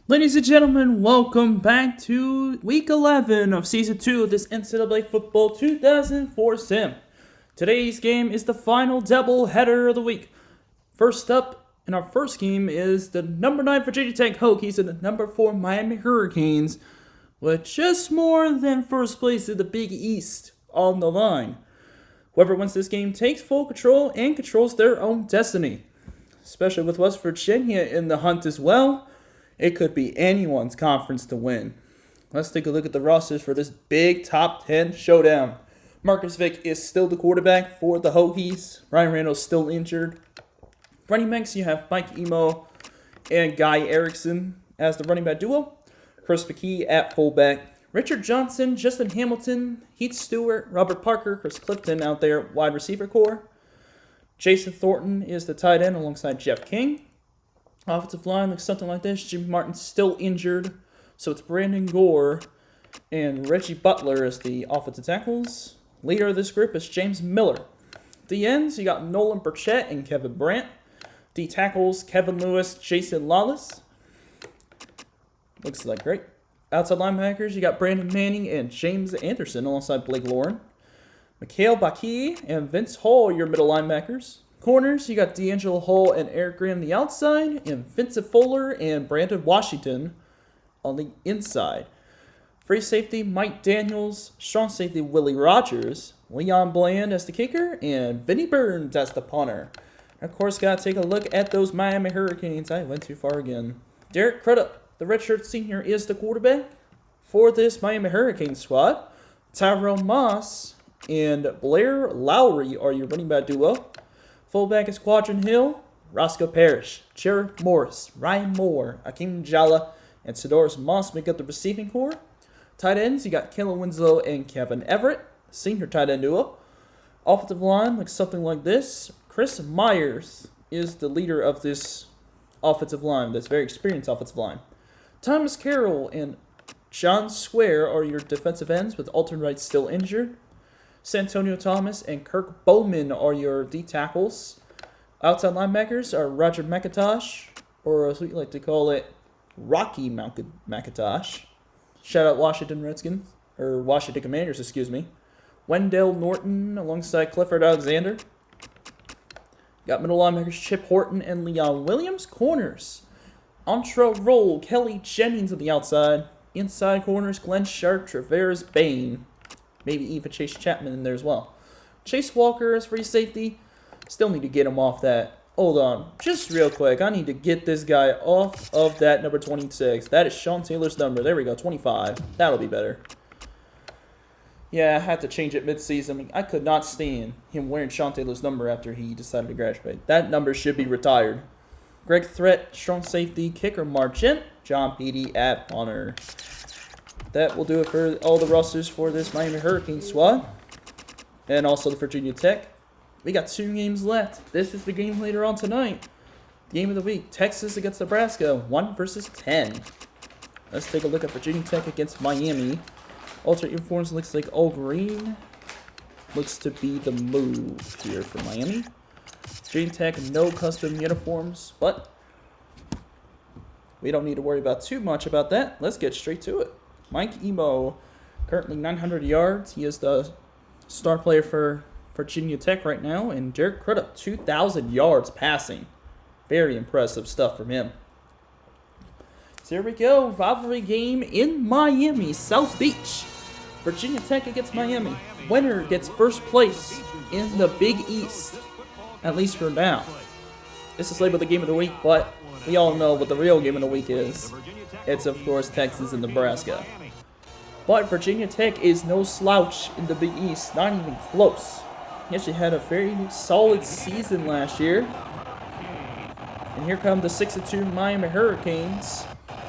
Ladies and gentlemen, welcome back to Week 11 of Season 2 of this NCAA Football 2004 Sim. Today's game is the final double header of the week. First up in our first game is the number 9 Virginia Tech Hokies and the number 4 Miami Hurricanes, with just more than first place in the Big East on the line. Whoever wins this game takes full control and controls their own destiny, especially with West Virginia in the hunt as well. It could be anyone's conference to win. Let's take a look at the rosters for this big top 10 showdown. Marcus Vick is still the quarterback for the Hokies. Ryan Randall's still injured. Running backs, you have Mike Emo and Guy Erickson as the running back duo. Chris McKee at fullback. Richard Johnson, Justin Hamilton, Heath Stewart, Robert Parker, Chris Clifton out there wide receiver core. Jason Thornton is the tight end alongside Jeff King. Offensive line looks something like this. Jimmy Martin's still injured, so it's Brandon Gore and Reggie Butler as the offensive tackles. Leader of this group is James Miller. The ends, you got Nolan Burchett and Kevin Brandt. D tackles, Kevin Lewis, Jason Lawless. Looks like great. Outside linebackers, you got Brandon Manning and James Anderson alongside Blake Lauren. Mikhail Baki and Vince Hall, your middle linebackers. Corners, you got D'Angelo Hall and Eric Graham on the outside, and Vincent Fuller and Brandon Washington on the inside. Free safety, Mike Daniels. Strong safety, Willie Rogers. Leon Bland as the kicker, and Vinnie Burns as the punter. And of course, got to take a look at those Miami Hurricanes. I went too far again. Derek Crudup, the redshirt senior, is the quarterback for this Miami Hurricane squad. Tyrone Moss and Blair Lowry are your running back duo. Fullback is Quadron Hill, Roscoe Parrish, Jared Morris, Ryan Moore, Akeem Jala, and Sidoris Moss make up the receiving core. Tight ends, you got Kellen Winslow and Kevin Everett, senior tight end duo. Offensive line looks something like this. Chris Myers is the leader of this offensive line, this very experienced offensive line. Thomas Carroll and John Square are your defensive ends, with Alton Wright still injured. Santonio Thomas and Kirk Bowman are your D tackles. Outside linebackers are Roger McIntosh, or as we like to call it, Rocky McIntosh. Shout out Washington Redskins, or Washington Commanders, excuse me. Wendell Norton alongside Clifford Alexander. Got middle linebackers Chip Horton and Leon Williams. Corners, Antra Roll, Kelly Jennings on the outside. Inside corners, Glenn Sharp, Traveris Bain. Maybe even Chase Chapman in there as well. Chase Walker is free safety. Still need to get him off that. Hold on. Just real quick. I need to get this guy off of that number 26. That is Sean Taylor's number. There we go. 25. That'll be better. Yeah, I had to change it mid-season. I could not stand him wearing Sean Taylor's number after he decided to graduate. That number should be retired. Greg Threat, strong safety. Kicker Marchant. John Petey at punter. That will do it for all the rosters for this Miami Hurricane squad. And also the Virginia Tech. We got 2 games left. This is the game later on tonight. Game of the week. Texas against Nebraska. 1 versus 10. Let's take a look at Virginia Tech against Miami. Alternate uniforms looks like all green. Looks to be the move here for Miami. Virginia Tech, no custom uniforms. But we don't need to worry about too much about that. Let's get straight to it. Mike Emo, currently 900 yards. He is the star player for Virginia Tech right now. And Derek Crudup, 2,000 yards passing. Very impressive stuff from him. So here we go. Rivalry game in Miami, South Beach. Virginia Tech against Miami. Winner gets first place in the Big East, at least for now. This is labeled the game of the week, but we all know what the real game of the week is. It's, of course, Texas and Nebraska. But Virginia Tech is no slouch in the Big East, not even close. He actually had a very solid season last year. And here come the 6-2 Miami Hurricanes.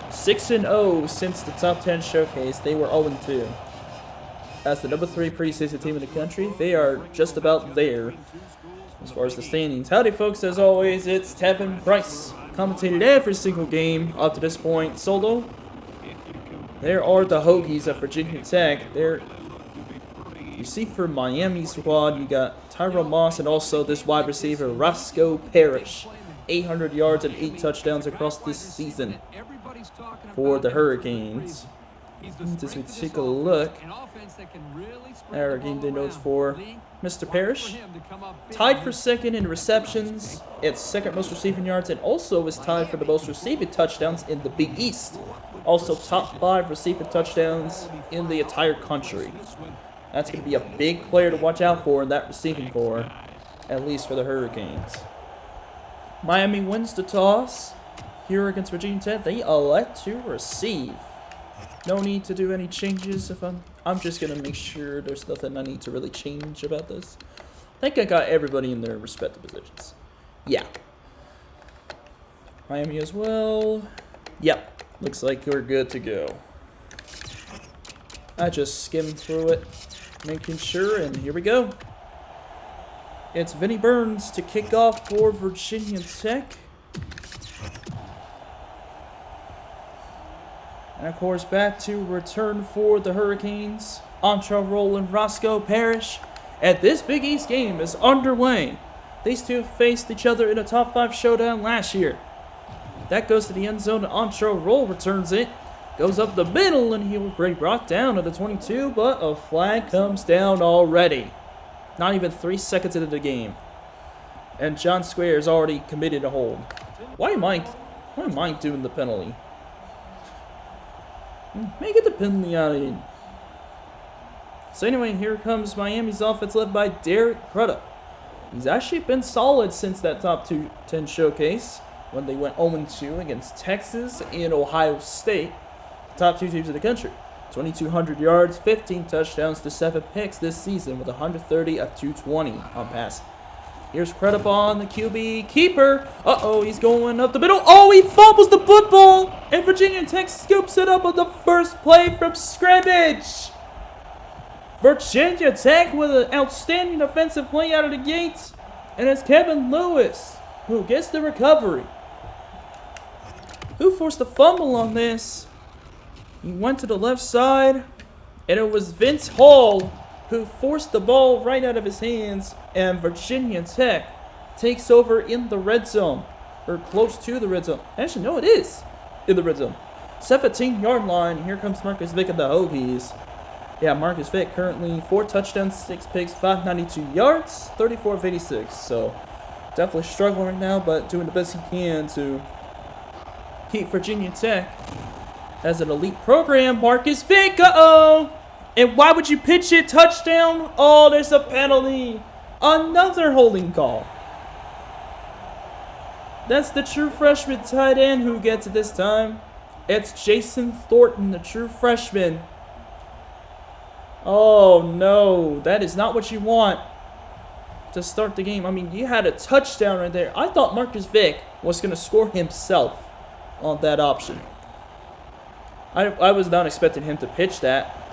6-0 since the top 10 showcase. They were 0-2. As the number 3 preseason team in the country, they are just about there as far as the standings. Howdy, folks. As always, it's Tevin Price. Commentated every single game up to this point solo. There are the Hokies of Virginia Tech. There, you see for Miami squad, you got Tyrone Moss and also this wide receiver, Roscoe Parrish. 800 yards and 8 touchdowns across this season. for the Hurricanes. As we take a look at our game day notes for Mr. Parrish, tied for second in receptions, it's second most receiving yards, and also is tied for the most receiving touchdowns in the Big East. Also top 5 receiving touchdowns in the entire country. That's going to be a big player to watch out for in that receiving corps, at least for the Hurricanes. Miami wins the toss here against Virginia Tech. They elect to receive. No need to do any changes. If I'm just going to make sure there's nothing I need to really change about this. I think I got everybody in their respective positions. Yeah. Miami as well. Yep. Looks like we're good to go. I just skimmed through it, making sure, and here we go. It's Vinnie Burns to kick off for Virginia Tech. And of course, back to return for the Hurricanes. Entre Roll and Roscoe Parrish. And this Big East game is underway. These two faced each other in a top 5 showdown last year. That goes to the end zone. Entre Roll returns it. Goes up the middle, and he'll be brought down at the 22, but a flag comes down already. Not even 3 seconds into the game. And John Square is already committed a hold. Why am I doing the penalty? Make it the penalty out of it. So anyway, here comes Miami's offense led by Derek Crudup. He's actually been solid since that top 10 showcase when they went 0-2 against Texas and Ohio State, top 2 teams in the country. 2,200 yards, 15 touchdowns to 7 picks this season with 130 of 220 on pass. Here's Crudup on the QB keeper. Uh-oh, he's going up the middle. Oh, he fumbles the football! And Virginia Tech scoops it up on the first play from scrimmage. Virginia Tech with an outstanding offensive play out of the gate. And it's Kevin Lewis who gets the recovery. Who forced the fumble on this? He went to the left side, and it was Vince Hall who forced the ball right out of his hands, and Virginia Tech takes over in the red zone, or close to the red zone. Actually, no, it is in the red zone. 17-yard line. Here comes Marcus Vick and the Hokies. Yeah, Marcus Vick currently 4 touchdowns, 6 picks, 592 yards, 34 of 86. So definitely struggling right now, but doing the best he can to keep Virginia Tech as an elite program. Marcus Vick, uh-oh! And why would you pitch it? Touchdown? Oh, there's a penalty. Another holding call. That's the true freshman tight end who gets it this time. It's Jason Thornton, the true freshman. Oh, no. That is not what you want to start the game. I mean, you had a touchdown right there. I thought Marcus Vick was going to score himself on that option. I was not expecting him to pitch that.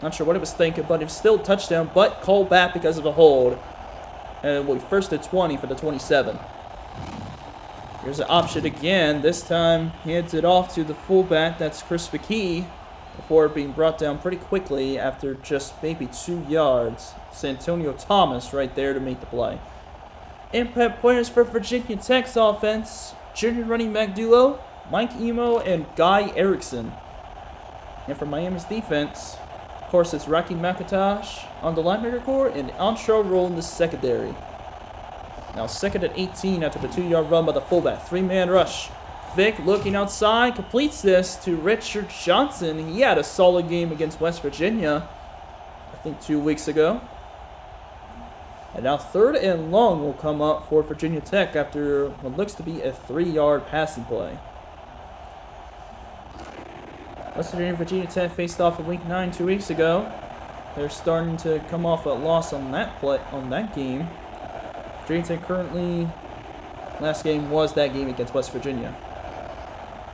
Not sure what he was thinking, but it was still a touchdown, but called back because of a hold. And we'll first to 20 for the 27. Here's an option again. This time, he hands it off to the fullback. That's Chris McKee, before being brought down pretty quickly after just maybe 2 yards. It's Antonio Thomas right there to make the play. Impact players for Virginia Tech's offense. Junior running back duo, Mike Emo and Guy Erickson. And for Miami's defense, of course, it's Rocky McIntosh on the linebacker core and Entre Roll in the secondary. Now second and 18 after the 2-yard run by the fullback. 3-man rush. Vick looking outside, completes this to Richard Johnson. He had a solid game against West Virginia, I think 2 weeks ago. And now 3rd and long will come up for Virginia Tech after what looks to be a 3-yard passing play. West Virginia Tech faced off in Week 9 2 weeks ago. They're starting to come off a loss on that game. Virginia Tech currently, last game was that game against West Virginia.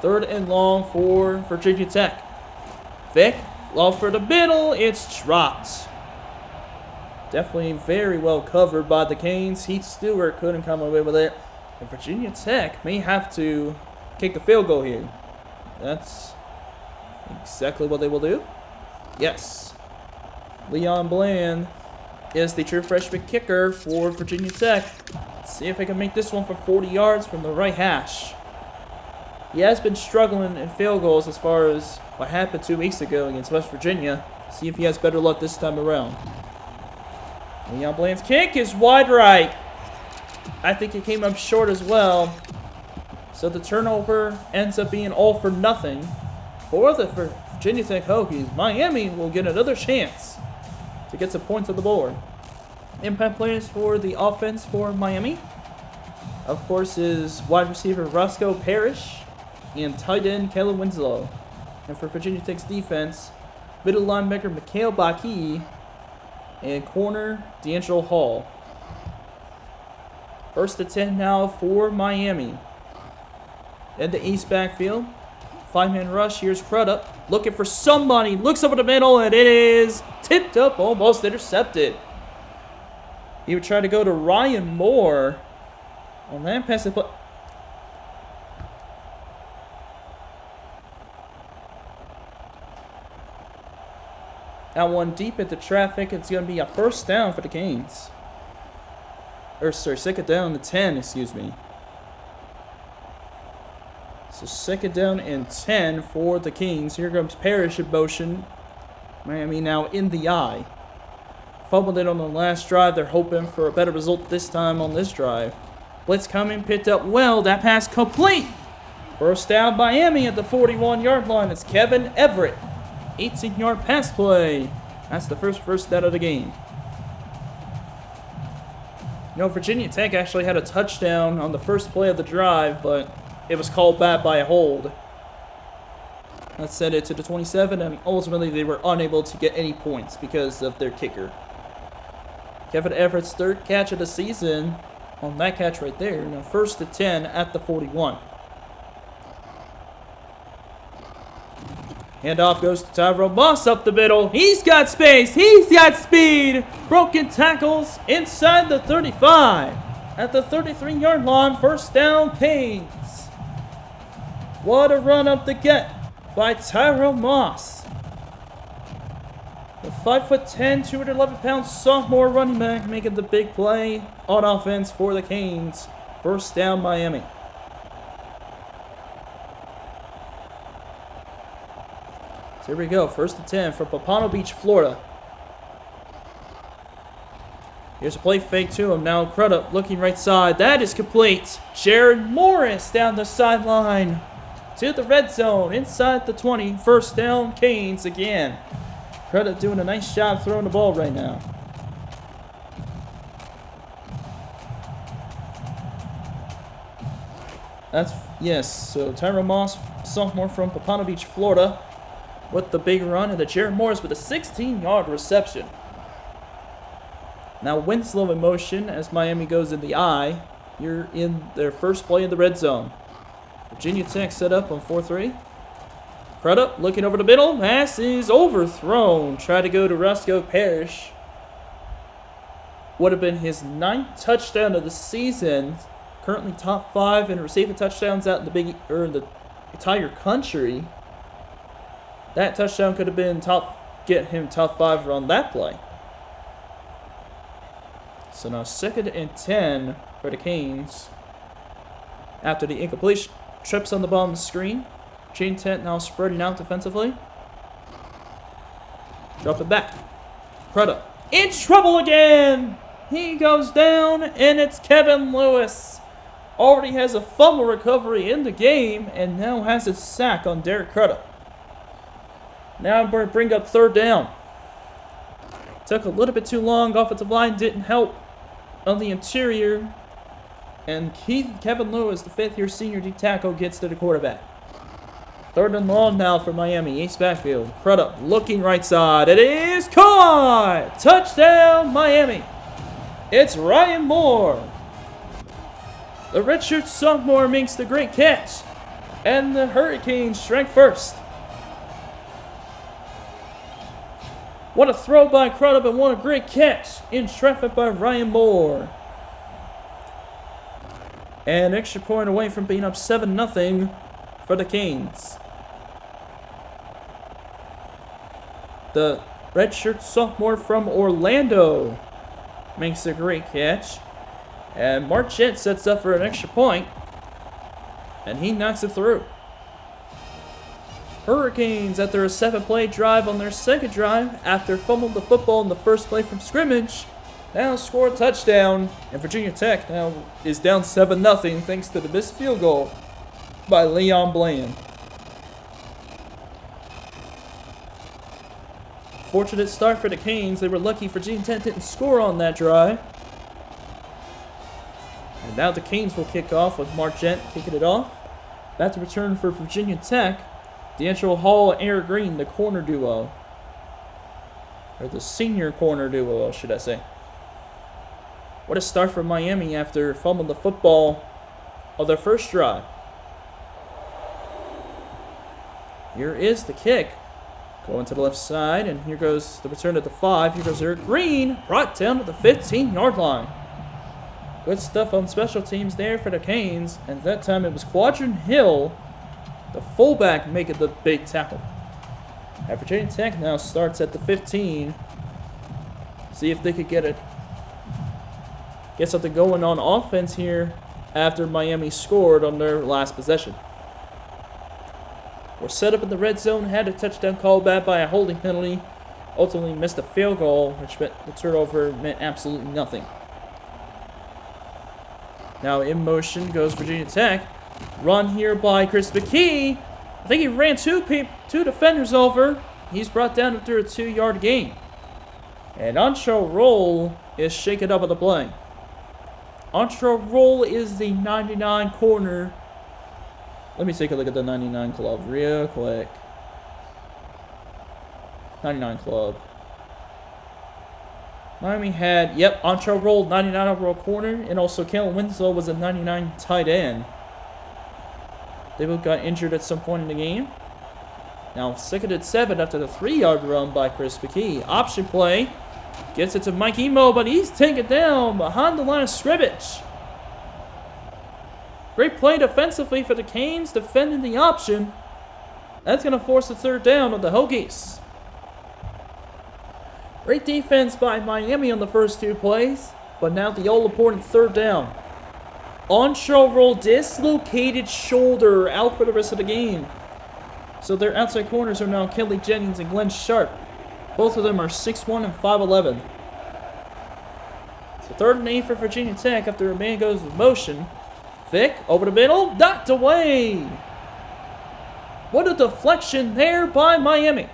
3rd and long for Virginia Tech. Vick, low for the middle, it's dropped. Definitely very well covered by the Canes. Heath Stewart couldn't come away with it. And Virginia Tech may have to kick a field goal here. That's exactly what they will do. Yes. Leon Bland is the true freshman kicker for Virginia Tech. Let's see if I can make this one for 40 yards from the right hash. He has been struggling in field goals as far as what happened 2 weeks ago against West Virginia. See if he has better luck this time around. Leon Bland's kick is wide right. I think it came up short as well. So the turnover ends up being all for nothing for the Virginia Tech Hokies. Miami will get another chance to get some points on the board. Impact players for the offense for Miami, of course, is wide receiver Roscoe Parrish and tight end Kellen Winslow. And for Virginia Tech's defense, middle linebacker Mikhail Baki and corner D'Angelo Hall. 1st and 10 now for Miami. In the east backfield, 5-man rush. Here's Crudup looking for somebody. Looks over the middle, and it is tipped up, almost intercepted. He would try to go to Ryan Moore on that pass. That one deep into traffic. It's going to be a first down for the Canes. Or, sorry, 2nd down and 10, excuse me. So 2nd down and 10 for the Kings. Here comes Parrish in motion. Miami now in the eye. Fumbled it on the last drive. They're hoping for a better result this time on this drive. Blitz coming, picked up well. That pass complete. First down Miami at the 41-yard line. It's Kevin Everett. 18-yard pass play. That's the first down of the game. You know, Virginia Tech actually had a touchdown on the first play of the drive, but it was called back by a hold. That sent it to the 27, and ultimately they were unable to get any points because of their kicker. Kevin Everett's 3rd catch of the season on that catch right there. Now 1st and 10 at the 41. Handoff goes to Tyrone Moss up the middle. He's got space. He's got speed. Broken tackles inside the 35. At the 33-yard line, first down, Canes. What a run up the gut by Tyrone Moss. The 5'10", 211-pound sophomore running back making the big play on offense for the Canes. First down, Miami. So here we go, 1st and 10 from Pompano Beach, Florida. Here's a play fake to him. Now Crudup looking right side. That is complete. Jared Morris down the sideline to the red zone inside the 20. First down, Canes again. Crudup doing a nice job throwing the ball right now. So Tyrone Moss, sophomore from Pompano Beach, Florida, with the big run, and the Jared Morris with a 16-yard reception. Now Winslow in motion as Miami goes in the eye. You're in their first play in the red zone. Virginia Tech set up on 4-3. Crudup looking over the middle. Pass is overthrown. Try to go to Roscoe Parrish. Would have been his 9th touchdown of the season. Currently top 5 in receiving touchdowns out in the entire country. That touchdown could have been get him top 5 on that play. So now 2nd and 10 for the Canes. After the incompletion, trips on the ball on the screen. Chain tent now spreading out defensively. Drop it back. Crudup in trouble again. He goes down, and it's Kevin Lewis. Already has a fumble recovery in the game, and now has a sack on Derek Crudup. Now I'm going to bring up 3rd down. Took a little bit too long. Offensive line didn't help on the interior. And Kevin Lewis, the 5th-year senior D tackle, gets to the quarterback. 3rd and long now for Miami. East backfield. Crudup looking right side. It is caught! Touchdown, Miami. It's Ryan Moore. The redshirt sophomore makes the great catch. And the Hurricanes strike first. What a throw by Crudup, and what a great catch in traffic by Ryan Moore. An extra point away from being up 7-0 for the Canes. The redshirt sophomore from Orlando makes a great catch. And Marchette sets up for an extra point. And he knocks it through. Hurricanes, after a 7-play drive on their second drive, after fumbling the football in the first play from scrimmage, now score a touchdown, and Virginia Tech now is down 7-0 thanks to the missed field goal by Leon Bland. Fortunate start for the Canes. They were lucky Virginia Tech didn't score on that drive. And now the Canes will kick off with Margent kicking it off. About to return for Virginia Tech, D'Angelo Hall and Eric Green, the corner duo. Or the senior corner duo, should I say. What a start for Miami after fumbling the football of their first drive. Here is the kick. Going to the left side, and here goes the return at the 5. Here goes Eric Green, brought down to the 15-yard line. Good stuff on special teams there for the Canes, and that time it was Quadron Hill, the fullback, making the big tackle. And Virginia Tech now starts at the 15. See if they could get something going on offense here after Miami scored on their last possession. We're set up in the red zone, had a touchdown called back by a holding penalty. Ultimately missed a field goal, which meant the turnover meant absolutely nothing. Now in motion goes Virginia Tech. Run here by Chris McKee. I think he ran two defenders over. He's brought down after a 2-yard gain. And Ancho Roll is shaken up at the play. Ancho Roll is the 99 corner. Let me take a look at the 99 club real quick. 99 club. Miami had, Ancho Roll, 99 overall corner, and also Kellen Winslow was a 99 tight end. They both got injured at some point in the game. Now 2nd and 7 after the 3-yard run by Chris McKee. Option play. Gets it to Mike Emo, but he's taken down behind the line of scrimmage. Great play defensively for the Canes, defending the option. That's going to force a 3rd down on the Hokies. Great defense by Miami on the first 2 plays, but now the all-important 3rd down. Ancho Roll dislocated shoulder, out for the rest of the game. So their outside corners are now Kelly Jennings and Glenn Sharp. Both of them are 6'1" and 5'11". So 3rd and 8 for Virginia Tech after a man goes with motion. Vick, over the middle, knocked away. What a deflection there by Miami.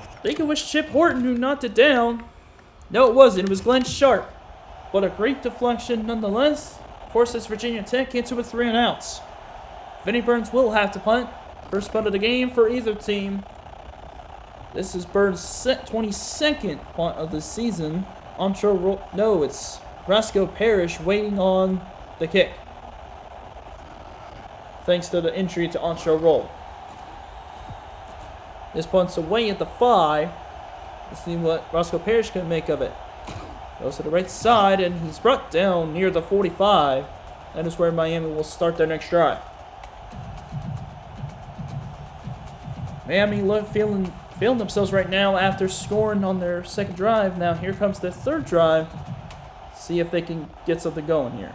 I think it was Chip Horton who knocked it down. No, it wasn't. It was Glenn Sharp. But a great deflection nonetheless. Forces Virginia Tech into a 3-and-outs. Vinnie Burns will have to punt. First punt of the game for either team. This is Burns' 22nd punt of the season. It's Roscoe Parrish waiting on the kick. Thanks to the injury to Ancho Roll. This punt's away at the 5. Let's see what Roscoe Parrish can make of it. Goes to the right side, and he's brought down near the 45. That is where Miami will start their next drive. Miami feeling themselves right now after scoring on their second drive. Now here comes their 3rd drive. See if they can get something going here.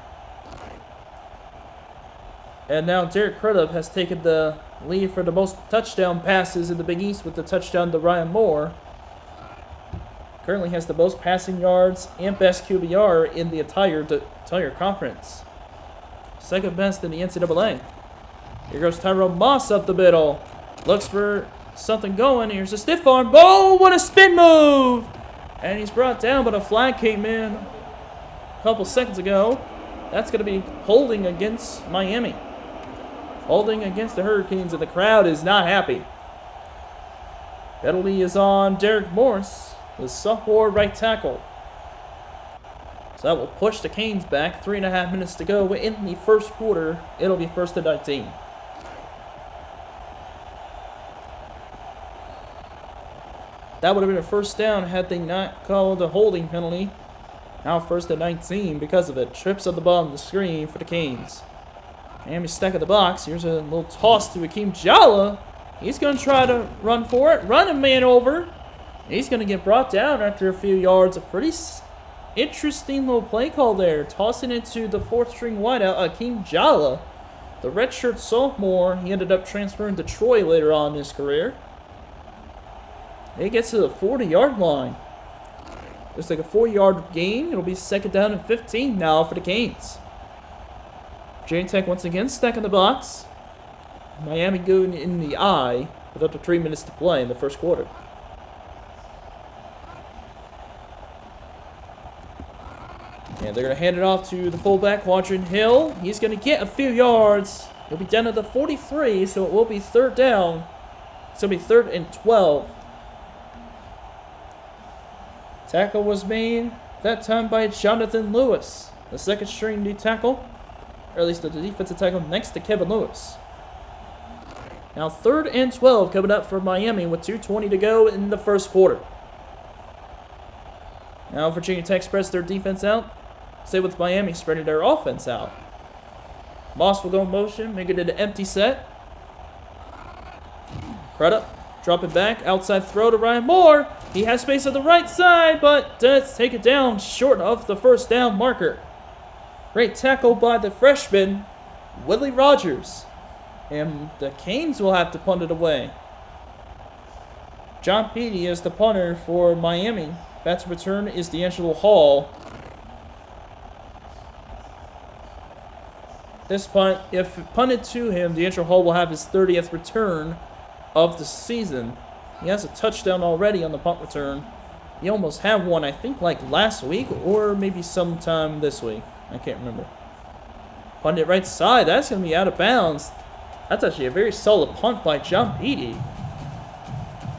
And now Derek Crudup has taken the lead for the most touchdown passes in the Big East with the touchdown to Ryan Moore. Currently has the most passing yards and best QBR in the entire conference. 2nd best in the NCAA. Here goes Tyrone Moss up the middle. Looks for something going. Here's a stiff arm. Oh, what a spin move! And he's brought down, but a flag came in a couple seconds ago. That's going to be holding against Miami. Holding against the Hurricanes, and the crowd is not happy. Penalty is on Derek Morse, the sophomore right tackle. So that will push the Canes back. 3.5 minutes to go in the first quarter. It'll be 1st and 19. That would have been a 1st down had they not called a holding penalty. Now 1st and 19 because of it. Trips at the bottom of the screen for the Canes. Miami stuck at the box. Here's a little toss to Akeem Jalla. He's going to try to run for it. Run a man over. He's going to get brought down after a few yards. A pretty interesting little play call there. Tossing it to the 4th string wideout, Akeem Jalla. The redshirt sophomore, he ended up transferring to Troy later on in his career. He gets to the 40-yard line. There's like a 4-yard gain. It'll be second down and 15 now for the Canes. Virginia Tech once again stacking the box. Miami going in the eye with up to 3 minutes to play in the first quarter. And they're going to hand it off to the fullback, Quadrant Hill. He's going to get a few yards. He'll be down at the 43, so it will be third down. It's going to be 3rd and 12. Tackle was made that time by Jonathan Lewis, the second string D tackle, or at least the defensive tackle next to Kevin Lewis. Now 3rd and 12 coming up for Miami with 2:20 to go in the first quarter. Now Virginia Tech spreads their defense out. Same with Miami spreading their offense out. Moss will go in motion, making it an empty set. Crudup, drop it back, outside throw to Ryan Moore. He has space on the right side, but does take it down short of the first down marker. Great tackle by the freshman, Willie Rogers. And the Canes will have to punt it away. John Petey is the punter for Miami. Back to return is D'Angelo Hall. This punt, if punted to him, D'Angelo Hall will have his 30th return of the season. He has a touchdown already on the punt return. He almost had one, I think, like last week or maybe sometime this week. I can't remember. Punt it right side. That's going to be out of bounds. That's actually a very solid punt by John Petey.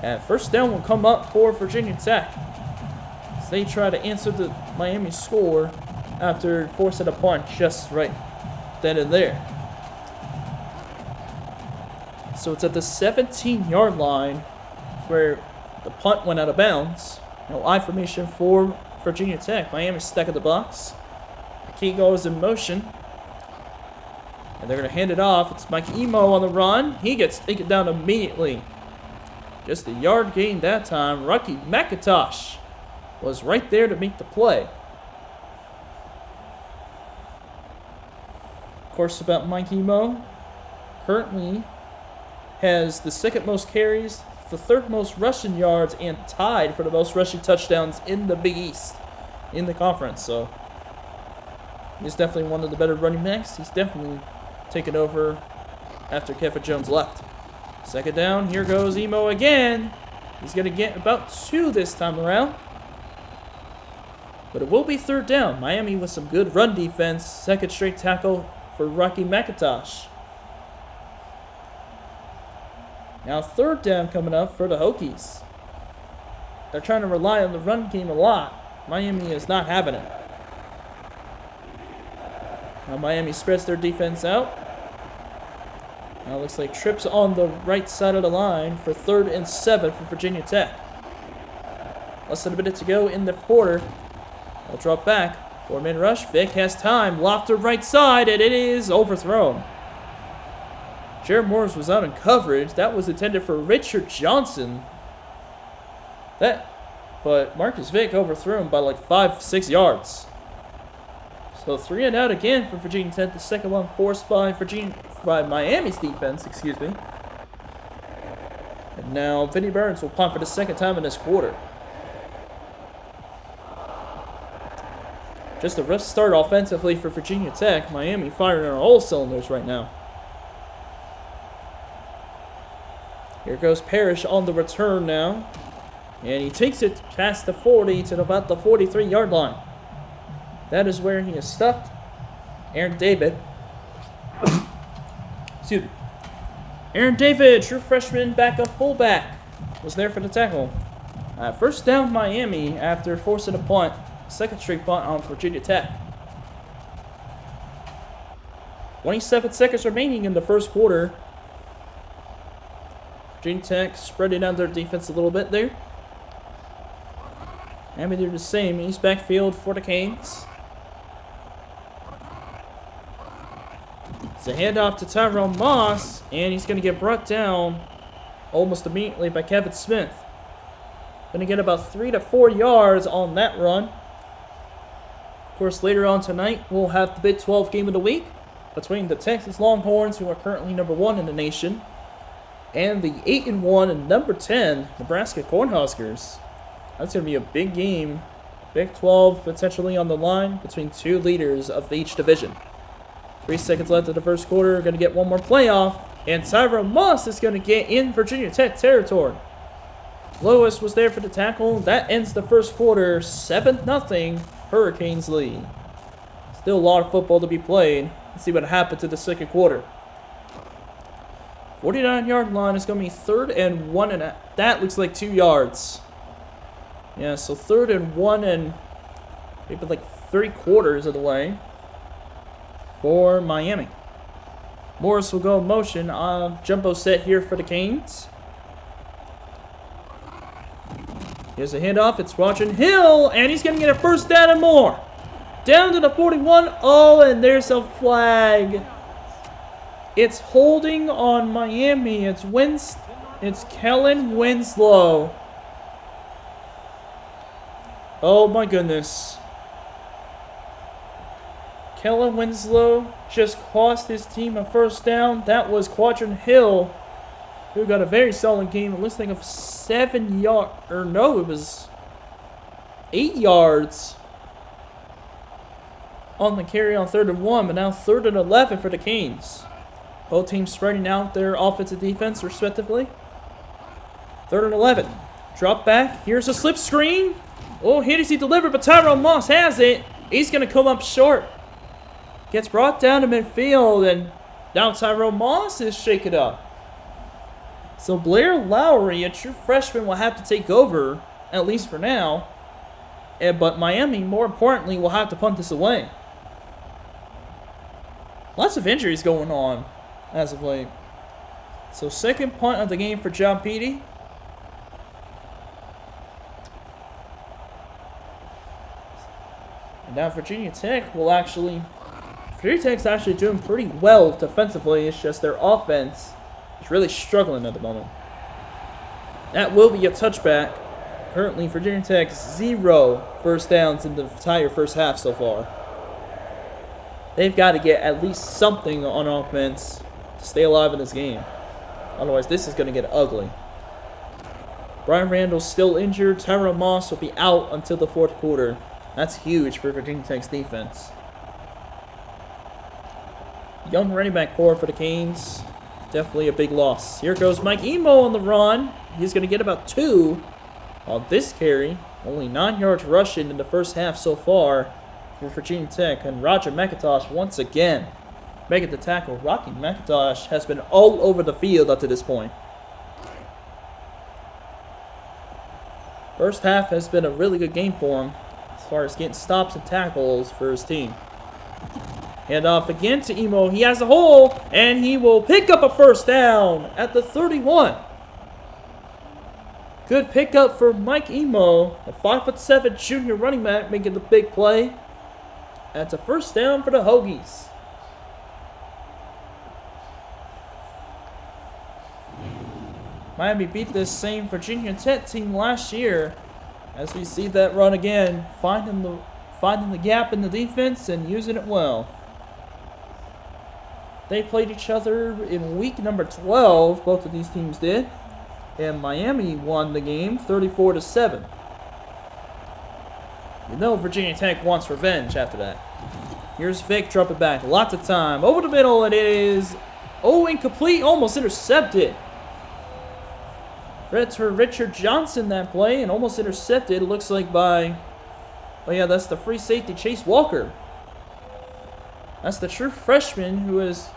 And first down will come up for Virginia Tech as they try to answer the Miami score after forcing a punt just right then and there. So it's at the 17-yard line where the punt went out of bounds. No I formation for Virginia Tech. Miami stuck in the box. The key goes in motion. And they're going to hand it off. It's Mike Emo on the run. He gets taken down immediately. Just a yard gain that time. Rocky McIntosh was right there to make the play. Of course, about Mike Emo, currently has the 2nd most carries, the 3rd most rushing yards, and tied for the most rushing touchdowns in the Big East in the conference. So he's definitely one of the better running backs. He's definitely taken over after Kevin Jones left. Second down, here goes Emo again. He's going to get about 2 this time around. But it will be 3rd down. Miami with some good run defense. 2nd straight tackle for Rocky McIntosh. Now 3rd down coming up for the Hokies. They're trying to rely on the run game a lot. Miami is not having it. Now Miami spreads their defense out. Now it looks like trips on the right side of the line for 3rd and 7 for Virginia Tech. Less than a minute to go in the quarter. They'll drop back. 4-man rush. Vic has time. Lofter right side, and it is overthrown. Jared Morris was out in coverage. That was intended for Richard Johnson. But Marcus Vick overthrew him by like 5-6 yards. So 3 and out again for Virginia Tech. The second one forced by Miami's defense, excuse me. And now Vinnie Burns will punt for the 2nd time in this quarter. Just a rough start offensively for Virginia Tech. Miami firing on all cylinders right now. Here goes Parrish on the return now. And he takes it past the 40 to about the 43-yard line. That is where he is stuffed. Aaron David. Excuse me. Aaron David, true freshman backup fullback, was there for the tackle. First down Miami after forcing a punt. 2nd straight punt on Virginia Tech. 27 seconds remaining in the first quarter. Virginia Tech spreading out their defense a little bit there. Miami do the same. East backfield for the Canes. It's a handoff to Tyrone Moss, and he's going to get brought down almost immediately by Kevin Smith. Going to get about 3 to 4 yards on that run. Of course, later on tonight, we'll have the Big 12 game of the week. between the Texas Longhorns, who are currently number 1 in the nation, and the 8-1 and number 10 Nebraska Cornhuskers. That's going to be a big game. Big 12 potentially on the line between two leaders of each division. 3 seconds left of the first quarter. Going to get one more playoff. And Tyrone Moss is going to get in Virginia Tech territory. Lewis was there for the tackle. That ends the first quarter. 7-0 Hurricanes lead. Still a lot of football to be played. Let's see what happens to the second quarter. 49-yard line is going to be 3rd and 1, and that looks like 2 yards. Yeah, so 3rd and 1 and maybe like 3/4 of the way for Miami. Morris will go in motion. Jumbo set here for the Canes. Here's a handoff. It's Roger Hill, and he's going to get a first down and more. Down to the 41. Oh, and there's a flag. It's holding on Miami. It's Kellen Winslow. Oh my goodness. Kellen Winslow just cost his team a first down. That was Quadron Hill, who got a very solid game. It looks like of 7 yards, or no, it was 8 yards on the carry on 3rd and 1, but now 3rd and 11 for the Canes. Both teams spreading out their offensive defense respectively. 3rd and 11. Drop back. Here's a slip screen. Oh, here does he deliver, but Tyrone Moss has it. He's going to come up short. Gets brought down to midfield, and now Tyrone Moss is shaken up. So Blair Lowry, a true freshman, will have to take over, at least for now. But Miami, more importantly, will have to punt this away. Lots of injuries going on as of late. So second punt of the game for John Petey. And now Virginia Tech will actually... Virginia Tech's actually doing pretty well defensively. It's just their offense is really struggling at the moment. That will be a touchback. Currently, Virginia Tech 0 first downs in the entire first half so far. They've got to get at least something on offense to stay alive in this game. Otherwise, this is going to get ugly. Brian Randall's still injured. Tyrone Moss will be out until the 4th quarter. That's huge for Virginia Tech's defense. Young running back core for the Canes. Definitely a big loss. Here goes Mike Emo on the run. He's going to get about 2 on this carry. Only 9 yards rushing in the first half so far for Virginia Tech. And Roger McIntosh once again making the tackle. Rocky McIntosh has been all over the field up to this point. First half has been a really good game for him as far as getting stops and tackles for his team. Hand off again to Emo. He has a hole, and he will pick up a first down at the 31. Good pickup for Mike Emo, a 5'7" junior running back making the big play. That's a first down for the Hokies. Miami beat this same Virginia Tech team last year. As we see that run again, finding the gap in the defense and using it well. They played each other in week number 12, both of these teams did. And Miami won the game 34-7. You know Virginia Tech wants revenge after that. Here's Vic, drop it back. Lots of time. Over the middle, it is... Oh, incomplete. Almost intercepted. That's for Richard Johnson, that play, and almost intercepted. It looks like by... Oh, yeah, that's the free safety, Chase Walker. That's the true freshman who is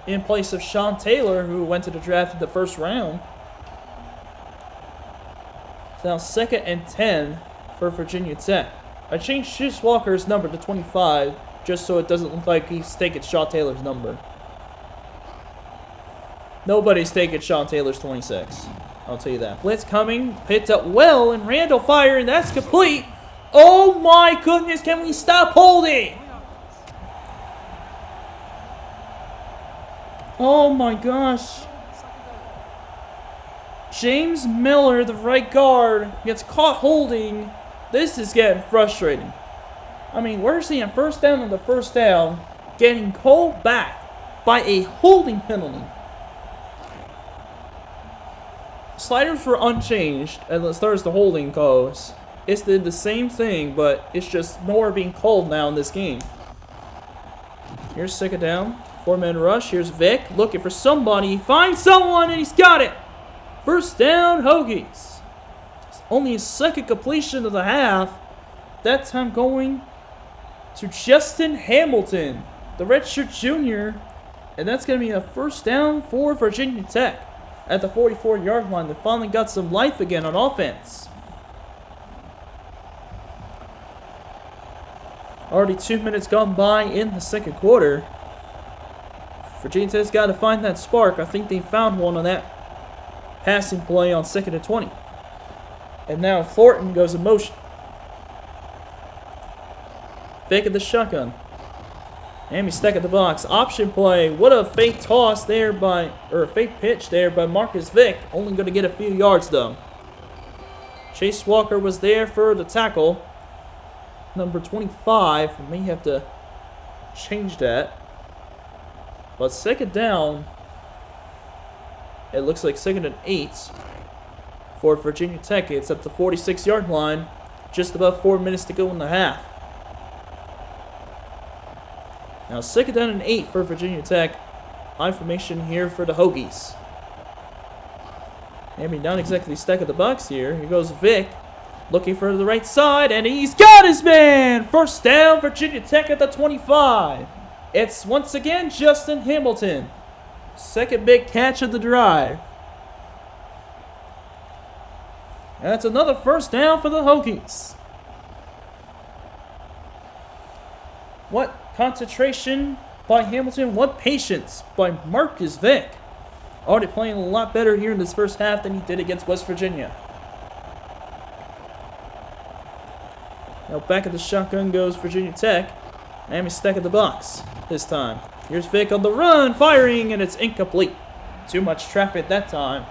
in place of Sean Taylor, who went to the draft in the first round. It's now 2nd and 10 for Virginia Tech. I changed Chase Walker's number to 25 just so it doesn't look like he's taking Sean Taylor's number. Nobody's taking Sean Taylor's 26. I'll tell you that. Blitz coming. Picked up well, and Randall firing. That's complete. Oh my goodness, can we stop holding? Oh my gosh. James Miller, the right guard, gets caught holding. This is getting frustrating. I mean, we're seeing first down on the first down. getting called back by a holding penalty. Sliders were unchanged as far as the holding goes. It's the same thing, but it's just more being called now in this game. Here's second down. 4-man rush. Here's Vic looking for somebody. He finds someone and he's got it. First down, Hokies. It's only his second completion of the half. That time going to Justin Hamilton, the redshirt junior. And that's going to be a first down for Virginia Tech at the 44-yard line. They finally got some life again on offense. Already 2 minutes gone by in the second quarter. Virginia Tech's got to find that spark. I think they found one on that passing play on 2nd and 20. And now Thornton goes in motion. Fake at the shotgun. And we stack at the box. Option play. What a fake toss there by, or a fake pitch there by Marcus Vick. Only going to get a few yards though. Chase Walker was there for the tackle. Number 25. We may have to change that. But second down. It looks like 2nd and 8 for Virginia Tech. It's up the 46-yard line. Just about 4 minutes to go in the half. Now 2nd down and 8 for Virginia Tech. High formation here for the Hokies. I mean, not exactly stack of the box here. Here goes Vic. Looking for the right side, and he's got his man! First down, Virginia Tech at the 25. It's once again Justin Hamilton. Second big catch of the drive. And that's another first down for the Hokies. What concentration by Hamilton. What patience by Marcus Vick. Already playing a lot better here in this first half than he did against West Virginia. Now back at the shotgun goes Virginia Tech. And we stack at the box this time. Here's Vick on the run, firing, and it's incomplete. Too much traffic that time.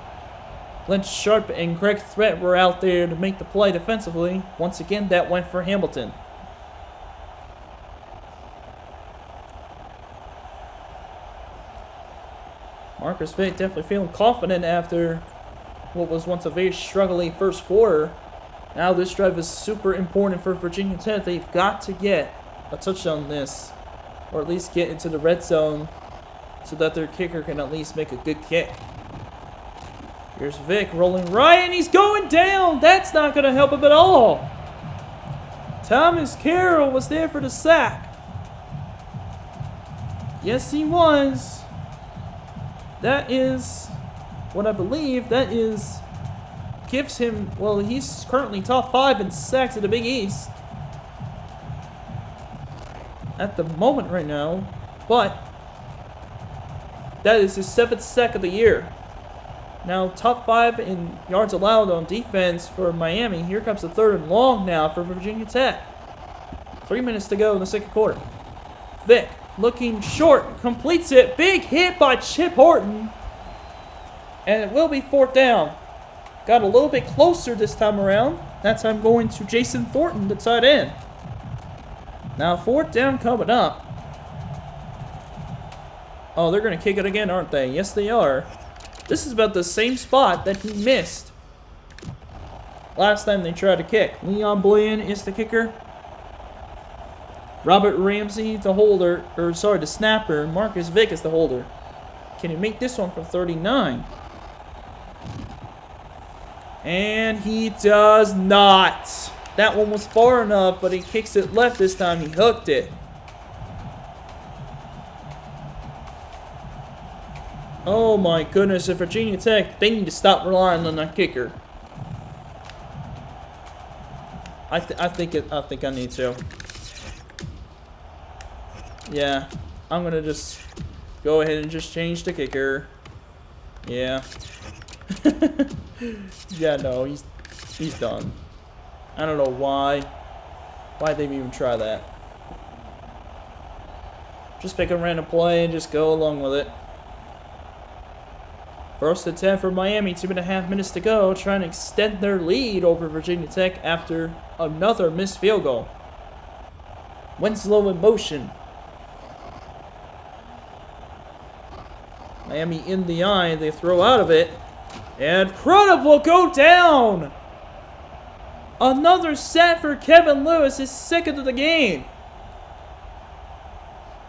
Lynch Sharp and Greg Threat were out there to make the play defensively. Once again, that went for Hamilton. Marcus Vick definitely feeling confident after what was once a very struggling first quarter. Now this drive is super important for Virginia Tech. They've got to get a touchdown on this, or at least get into the red zone so that their kicker can at least make a good kick. Here's Vic rolling right, and he's going down. That's not going to help him at all. Thomas Carroll was there for the sack. Yes, he was. That is what I believe. That is gives him, well, he's currently top 5 in sacks in the Big East at the moment right now, but that is his 7th sack of the year. Now top 5 in yards allowed on defense for Miami. Here comes the 3rd and long now for Virginia Tech. 3 minutes to go in the second quarter. Vic looking short, completes it. Big hit by Chip Horton, and it will be 4th down. Got a little bit closer this time around. That time going to Jason Thornton, the tight end. Now 4th down coming up. Oh, they're going to kick it again, aren't they? Yes, they are. This is about the same spot that he missed last time they tried to kick. Leon Boyan is the kicker. Robert Ramsey, the holder, or sorry, the snapper. Marcus Vick is the holder. Can he make this one from 39? And he does not. That one was far enough, but he kicks it left this time. He hooked it. Oh my goodness, if Virginia Tech, they need to stop relying on that kicker. I think I need to. Yeah, I'm gonna just go ahead and just change the kicker. Yeah. Yeah, no, he's done. I don't know why they'd even try that. Just pick a random play and just go along with it. 1st and 10 for Miami, 2.5 minutes to go, trying to extend their lead over Virginia Tech after another missed field goal. Winslow in motion. Miami in the eye. They throw out of it. And Crudup will go down. Another sack for Kevin Lewis, his second of the game.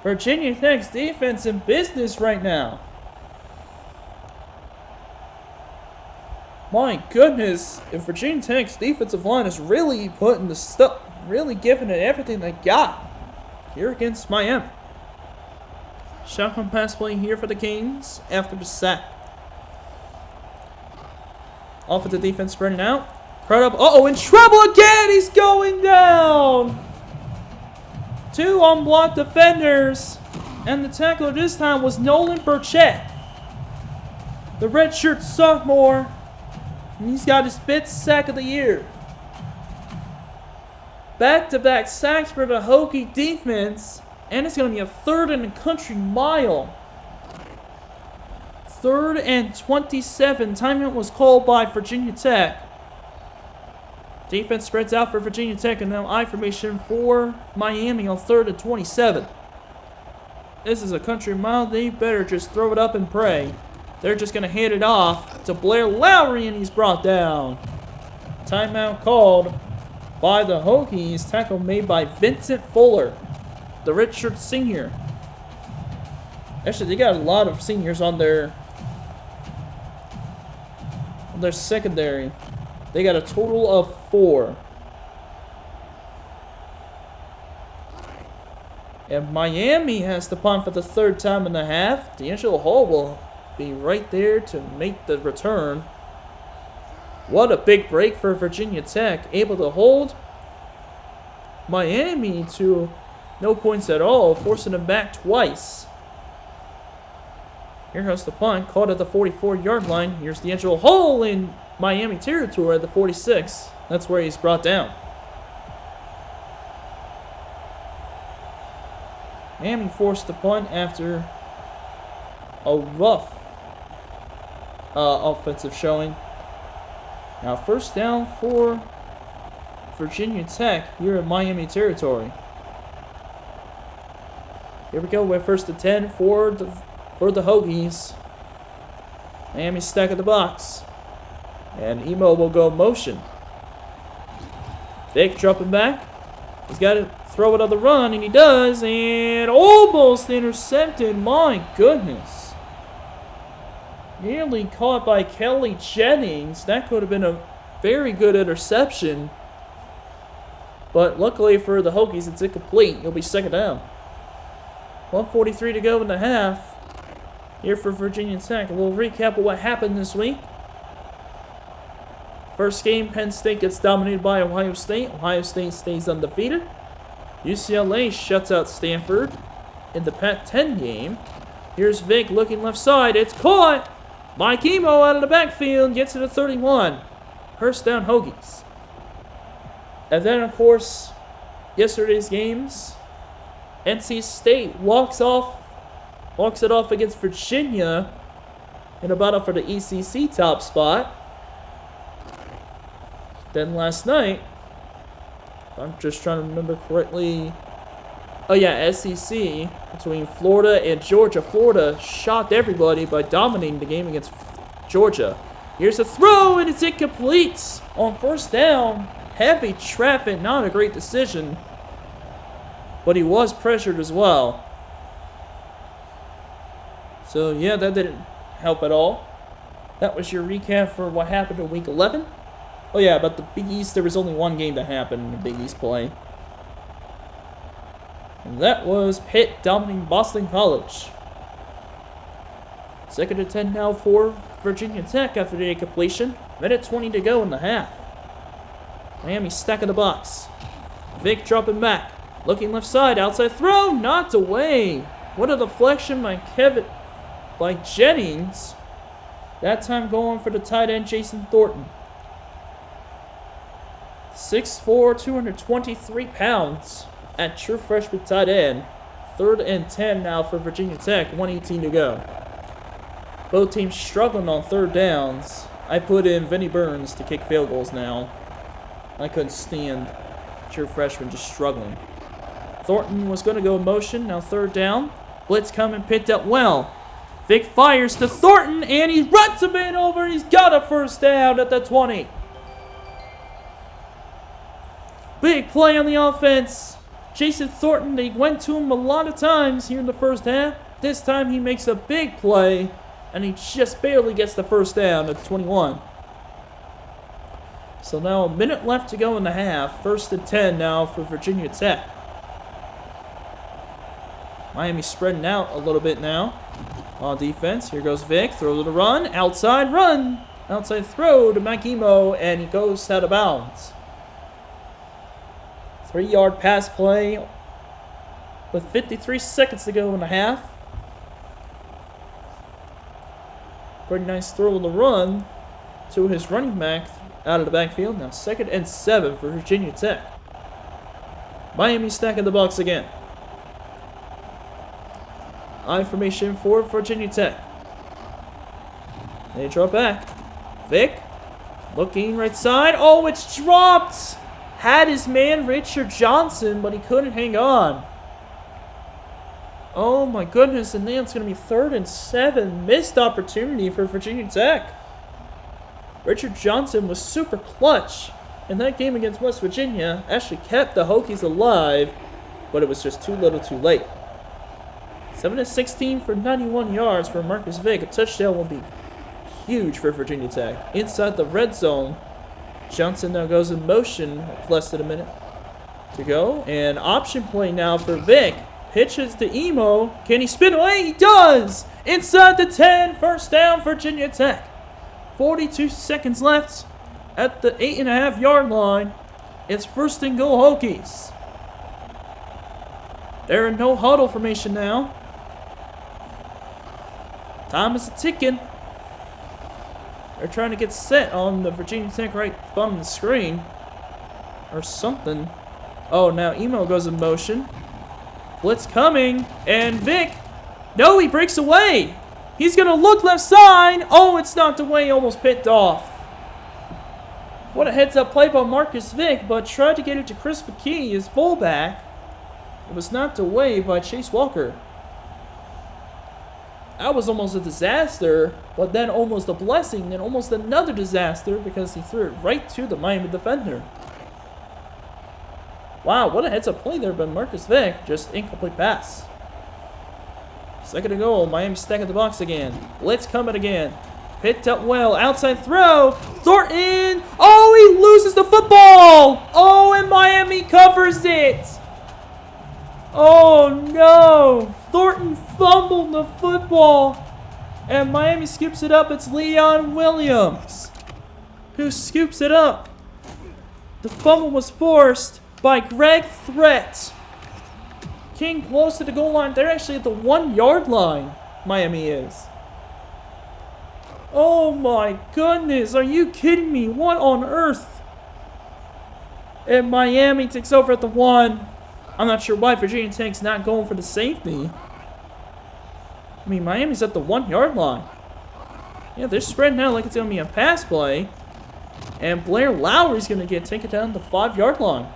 Virginia Tech's defense in business right now. My goodness, if Virginia Tech's defensive line is really putting the stuff, really giving it everything they got here against Miami. Shotgun pass play here for the Kings after the sack. Offensive defense spreading out. Crudup, uh-oh, in trouble again! He's going down! 2 unblocked defenders. And the tackler this time was Nolan Burchett, the redshirt sophomore. And he's got his 5th sack of the year. Back-to-back sacks for the Hokie defense. And it's going to be a 3rd and a country mile. 3rd and 27. Timeout was called by Virginia Tech. Defense spreads out for Virginia Tech, and now I formation for Miami on 3rd and 27. This is a country mile. They better just throw it up and pray. They're just going to hand it off to Blair Lowry, and he's brought down. Timeout called by the Hokies. Tackle made by Vincent Fuller, the redshirt senior. Actually, they got a lot of seniors on their secondary. They got a total of 4. And Miami has to punt for the 3rd time in the half. D'Angelo Hall will be right there to make the return. What a big break for Virginia Tech. Able to hold Miami to no points at all, forcing them back twice. Here goes the punt, caught at the 44-yard line. Here's D'Angelo Hall in Miami territory at the 46. That's where he's brought down. Miami forced the punt after a rough offensive showing. Now 1st down for Virginia Tech here in Miami territory. Here we go with 1st and 10 for the Hokies. Miami stack of the box. And Emo will go motion. Vic dropping back. He's got to throw it on the run, and he does. And almost intercepted. My goodness. Nearly caught by Kelly Jennings. That could have been a very good interception. But luckily for the Hokies, it's incomplete. He'll be 2nd down. 1:43 to go in the half. Here for Virginia Tech. We'll recap of what happened this week. First game, Penn State gets dominated by Ohio State. Ohio State stays undefeated. UCLA shuts out Stanford in the Pac-10 game. Here's Vic looking left side. It's caught. Mike Emo out of the backfield gets to the 31. First down Hokies. And then, of course, yesterday's games. NC State walks it off against Virginia in a battle for the ECC top spot. Then last night, I'm just trying to remember correctly. Oh yeah, SEC between Florida and Georgia. Florida shocked everybody by dominating the game against Georgia. Here's a throw, and it's incomplete on 1st down. Heavy traffic, not a great decision. But he was pressured as well. So yeah, that didn't help at all. That was your recap for what happened in Week 11. Oh yeah, but the Big East, there was only one game that happened in the Big East play. And that was Pitt dominating Boston College. 2nd and 10 now for Virginia Tech after the completion. Minute 20 to go in the half. Miami stack of the box. Vic dropping back. Looking left side, outside throw, knocked away. What a deflection by Jennings. That time going for the tight end, Jason Thornton. 6'4", 223 pounds at true freshman tight end. 3rd and 10 now for Virginia Tech, 1:18 to go. Both teams struggling on 3rd downs. I put in Vinnie Burns to kick field goals now. I couldn't stand true freshman just struggling. Thornton was going to go in motion, now 3rd down. Blitz coming, picked up well. Vic fires to Thornton, and he runs him in over. He's got a first down at the 20. Big play on the offense. Jason Thornton, they went to him a lot of times here in the first half. This time he makes a big play, and he just barely gets the first down at the 21. So now a minute left to go in the half. 1st and 10 now for Virginia Tech. Miami spreading out a little bit now on defense. Here goes Vic. Throw to the run. Outside run. Outside throw to Makimo, and he goes out of bounds. 3-yard pass play with 53 seconds to go in the half. Pretty nice throw on the run to his running back out of the backfield. Now 2nd and 7 for Virginia Tech. Miami stacking the box again. I formation for Virginia Tech. They drop back. Vic looking right side. Oh, it's dropped. Had his man Richard Johnson, but he couldn't hang on. Oh my goodness, and then it's going to be 3rd and 7. Missed opportunity for Virginia Tech. Richard Johnson was super clutch in that game against West Virginia. Actually kept the Hokies alive, but it was just too little too late. 7-16 for 91 yards for Marcus Vick. A touchdown will be huge for Virginia Tech. Inside the red zone, Johnson now goes in motion with less than a minute to go. And option play now for Vick. Pitches to Emo. Can he spin away? He does! Inside the 10. First down, Virginia Tech. 42 seconds left at the 8.5-yard line. It's 1st and goal Hokies. They're in no huddle formation now. Time is ticking. They're trying to get set on the Virginia Tech right bottom of the screen. Or something. Oh, now Emo goes in motion. Blitz coming. And Vic. No, he breaks away. He's going to look left side. Oh, it's knocked away. Almost picked off. What a heads-up play by Marcus Vick, but tried to get it to Chris McKee, his fullback. It was knocked away by Chase Walker. That was almost a disaster, but then almost a blessing, and almost another disaster because he threw it right to the Miami defender. Wow, what a heads-up play there by Marcus Vick. Just incomplete pass. 2nd and goal. Miami stacking the box again. Blitz coming again. Picked up well. Outside throw. Thornton. Oh, he loses the football. Oh, and Miami covers it. Oh, no. Thornton fumbled the football. And Miami scoops it up. It's Leon Williams who scoops it up. The fumble was forced by Greg Threat. King close to the goal line. They're actually at the 1-yard line. Miami is. Oh my goodness. Are you kidding me? What on earth? And Miami takes over at the 1. I'm not sure why Virginia Tech's not going for the safety. I mean, Miami's at the 1-yard line. Yeah, they're spreading out like it's going to be a pass play. And Blair Lowry's going to get taken down the 5-yard line.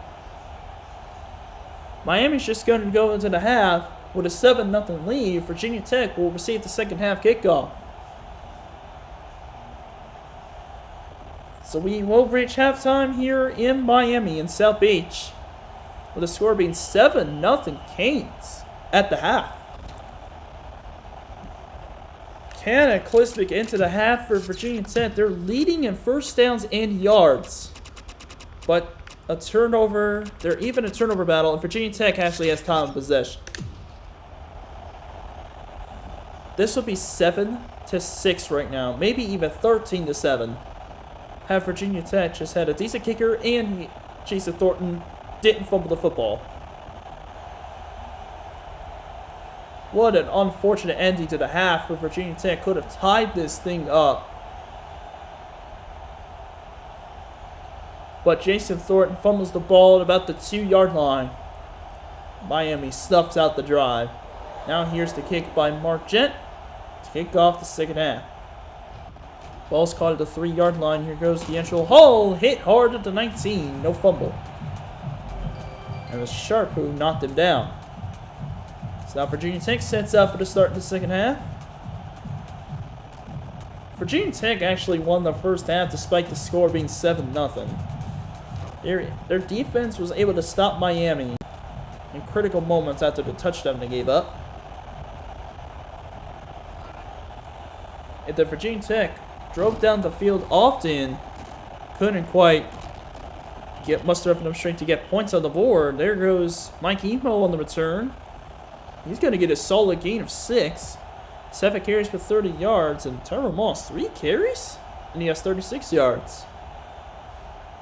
Miami's just going to go into the half with a 7-0 lead. Virginia Tech will receive the second half kickoff. So we will reach halftime here in Miami in South Beach, with the score being 7-0 Canes at the half. Cataclysmic into the half for Virginia Tech. They're leading in first downs and yards, but a turnover. They're even a turnover battle, and Virginia Tech actually has time of possession. This will be 7-6 right now, maybe even 13-7. Have Virginia Tech just had a decent kicker, and Jason Thornton didn't fumble the football. What an unfortunate ending to the half, where Virginia Tech could have tied this thing up. But Jason Thornton fumbles the ball at about the 2-yard line. Miami snuffs out the drive. Now here's the kick by Mark Gent to kick off the second half. Ball's caught at the 3-yard line. Here goes the D'Angelo Hall. Hit hard at the 19. No fumble. And it was Sharp who knocked him down. So now Virginia Tech sets up for the start of the second half. Virginia Tech actually won the first half despite the score being 7-0. Their defense was able to stop Miami in critical moments after the touchdown they gave up. And the Virginia Tech drove down the field often, couldn't quite muster up enough strength to get points on the board. There goes Mike Emo on the return. He's going to get a solid gain of 6. 7 carries for 30 yards. And Trevor Moss, 3 carries? And he has 36 yards.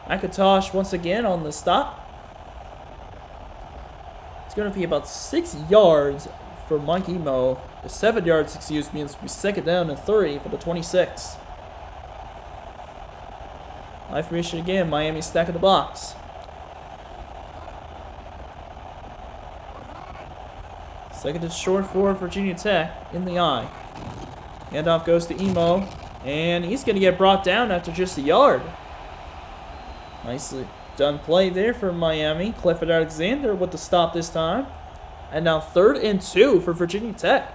McIntosh once again on the stop. It's going to be about 6 yards for Mike Emo. 7 yards, excuse me. It's going to be 2nd down and 3 for the 26. High formation again. Miami stacking the box. Second and short for Virginia Tech in the eye. Handoff goes to Emo. And he's going to get brought down after just a yard. Nicely done play there for Miami. Clifford Alexander with the stop this time. And now 3rd and 2 for Virginia Tech.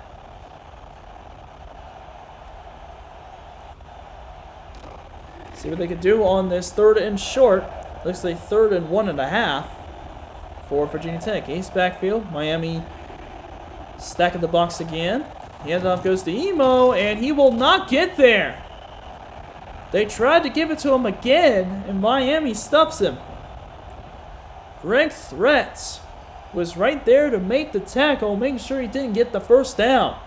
See what they can do on this 3rd and short. Looks like 3rd and 1.5 for Virginia Tech. Ace backfield. Miami stacking the box again. Handoff goes to Emo, and he will not get there. They tried to give it to him again, and Miami stops him. Greg Threats was right there to make the tackle, making sure he didn't get the first down.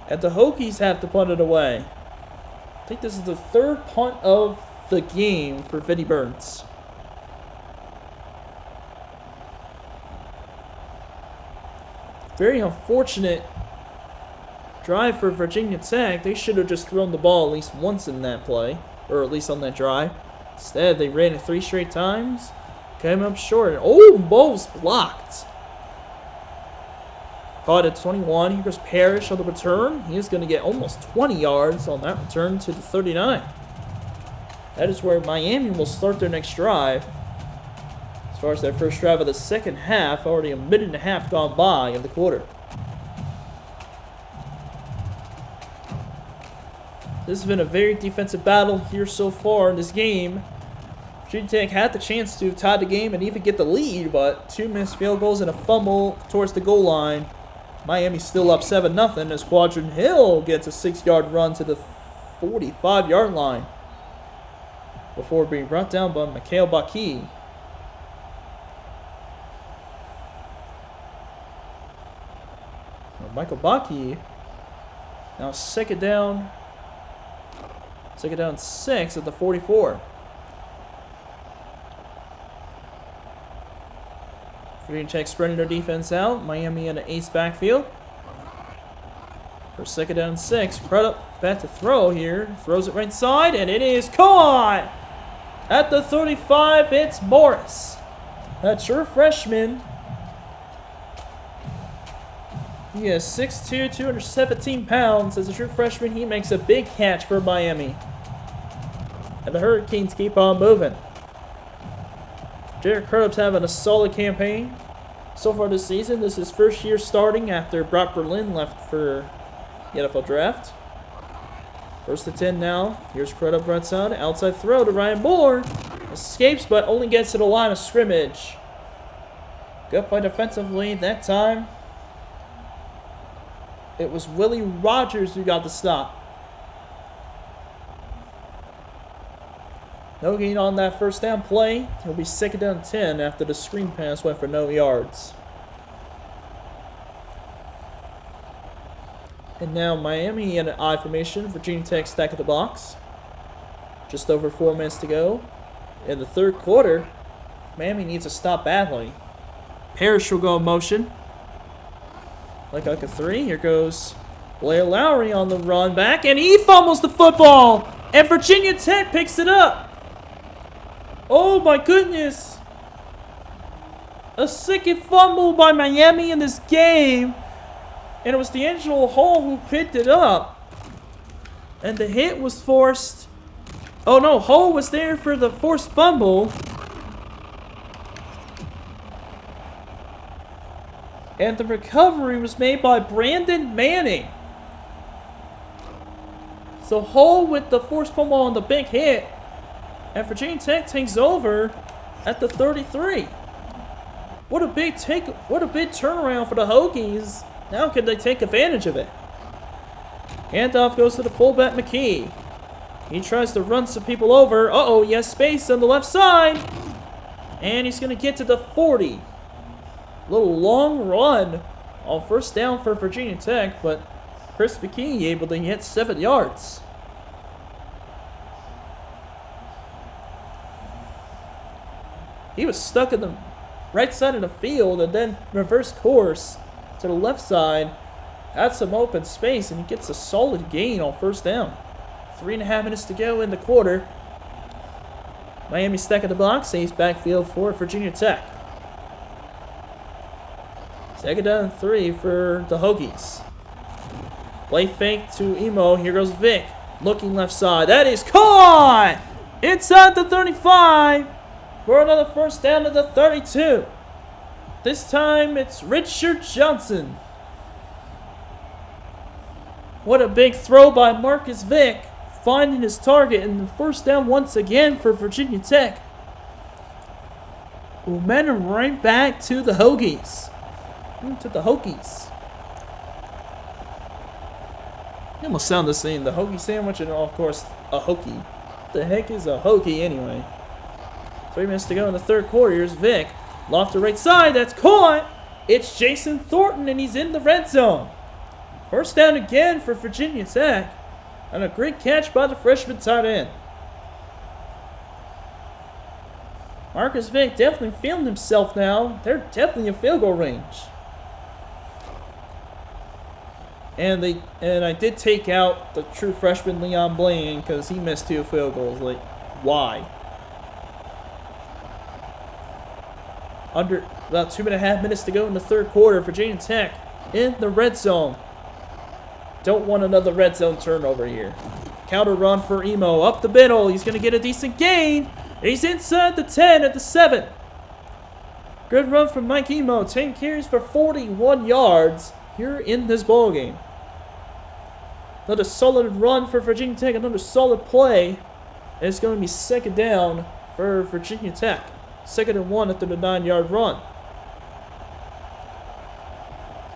And the Hokies have to punt it away. I think this is the 3rd punt of the game for Vinnie Burns. Very unfortunate drive for Virginia Tech. They should have just thrown the ball at least once in that play, or at least on that drive. Instead, they ran it 3 straight times. Came up short. Oh, Bowles blocked. Caught at 21. Here goes Parrish on the return. He is going to get almost 20 yards on that return to the 39. That is where Miami will start their next drive. As far as their first drive of the second half, already a minute and a half gone by of the quarter. This has been a very defensive battle here so far in this game. Virginia Tech had the chance to tie the game and even get the lead, but 2 missed field goals and a fumble towards the goal line. Miami still up 7-0 as Quadron Hill gets a 6-yard run to the 45-yard line before being brought down by Mikhail Baki. Michael Baki now 2nd down. 2nd down 6 at the 44. Virginia Tech spreading their defense out. Miami in an ace backfield. For 2nd down 6. Crudup back to throw here. Throws it right side, and it is caught! At the 35, it's Morris. A true freshman. He is 6'2", 217 pounds. As a true freshman, he makes a big catch for Miami. And the Hurricanes keep on moving. Jared Crudup's having a solid campaign so far this season. This is his first year starting after Brock Berlin left for the NFL draft. 1st and 10 now. Here's Crudup right side. Outside throw to Ryan Moore. Escapes, but only gets to the line of scrimmage. Good play defensively that time. It was Willie Rogers who got the stop. No gain on that 1st down play. He'll be 2nd down 10 after the screen pass went for no yards. And now Miami in an I formation. Virginia Tech stack at the box. Just over 4 minutes to go. In the 3rd quarter, Miami needs to stop badly. Parrish will go in motion. Like a 3. Here goes Blair Lowry on the run back. And he fumbles the football. And Virginia Tech picks it up. Oh my goodness. A 2nd fumble by Miami in this game. And it was D'Angelo Hall who picked it up. And the hit was forced. Oh no, Hall was there for the forced fumble. And the recovery was made by Brandon Manning. So Hull with the forced fumble on the big hit. And Virginia Tech takes over at the 33. What a big turnaround for the Hokies. Now can they take advantage of it? Handoff goes to the fullback McKee. He tries to run some people over. Uh-oh, he has space on the left side. And he's going to get to the 40. Little long run on first down for Virginia Tech, but Chris McKee able to hit 7 yards. He was stuck in the right side of the field and then reverse course to the left side. Had some open space and he gets a solid gain on first down. 3.5 minutes to go in the quarter. Miami stuck in the box, saves backfield for Virginia Tech. Second down and 3 for the Hokies. Play fake to Emo. Here goes Vic. Looking left side. That is caught! Inside the 35 for another first down to the 32. This time it's Richard Johnson. What a big throw by Marcus Vick, finding his target and the first down once again for Virginia Tech. Momentum right back to the Hokies. You almost sound the same. The Hokie sandwich and, of course, a Hokie. What the heck is a Hokie anyway? 3 minutes to go in the third quarter. Here's Vic. Loft to right side. That's caught. It's Jason Thornton, and he's in the red zone. First down again for Virginia Tech. And a great catch by the freshman tight end. Marcus Vick definitely feeling himself now. They're definitely in field goal range. And I did take out the true freshman Leon Blaine because he missed 2 field goals. Like, why? Under about 2.5 minutes to go in the third quarter. Virginia Tech in the red zone. Don't want another red zone turnover here. Counter run for Emo. Up the middle. He's going to get a decent gain. He's inside the 10 at the 7. Good run from Mike Emo. 10 carries for 41 yards here in this ball game. Another solid run for Virginia Tech. Another solid play. And it's going to be second down for Virginia Tech. 2nd and 1 after the 9-yard run.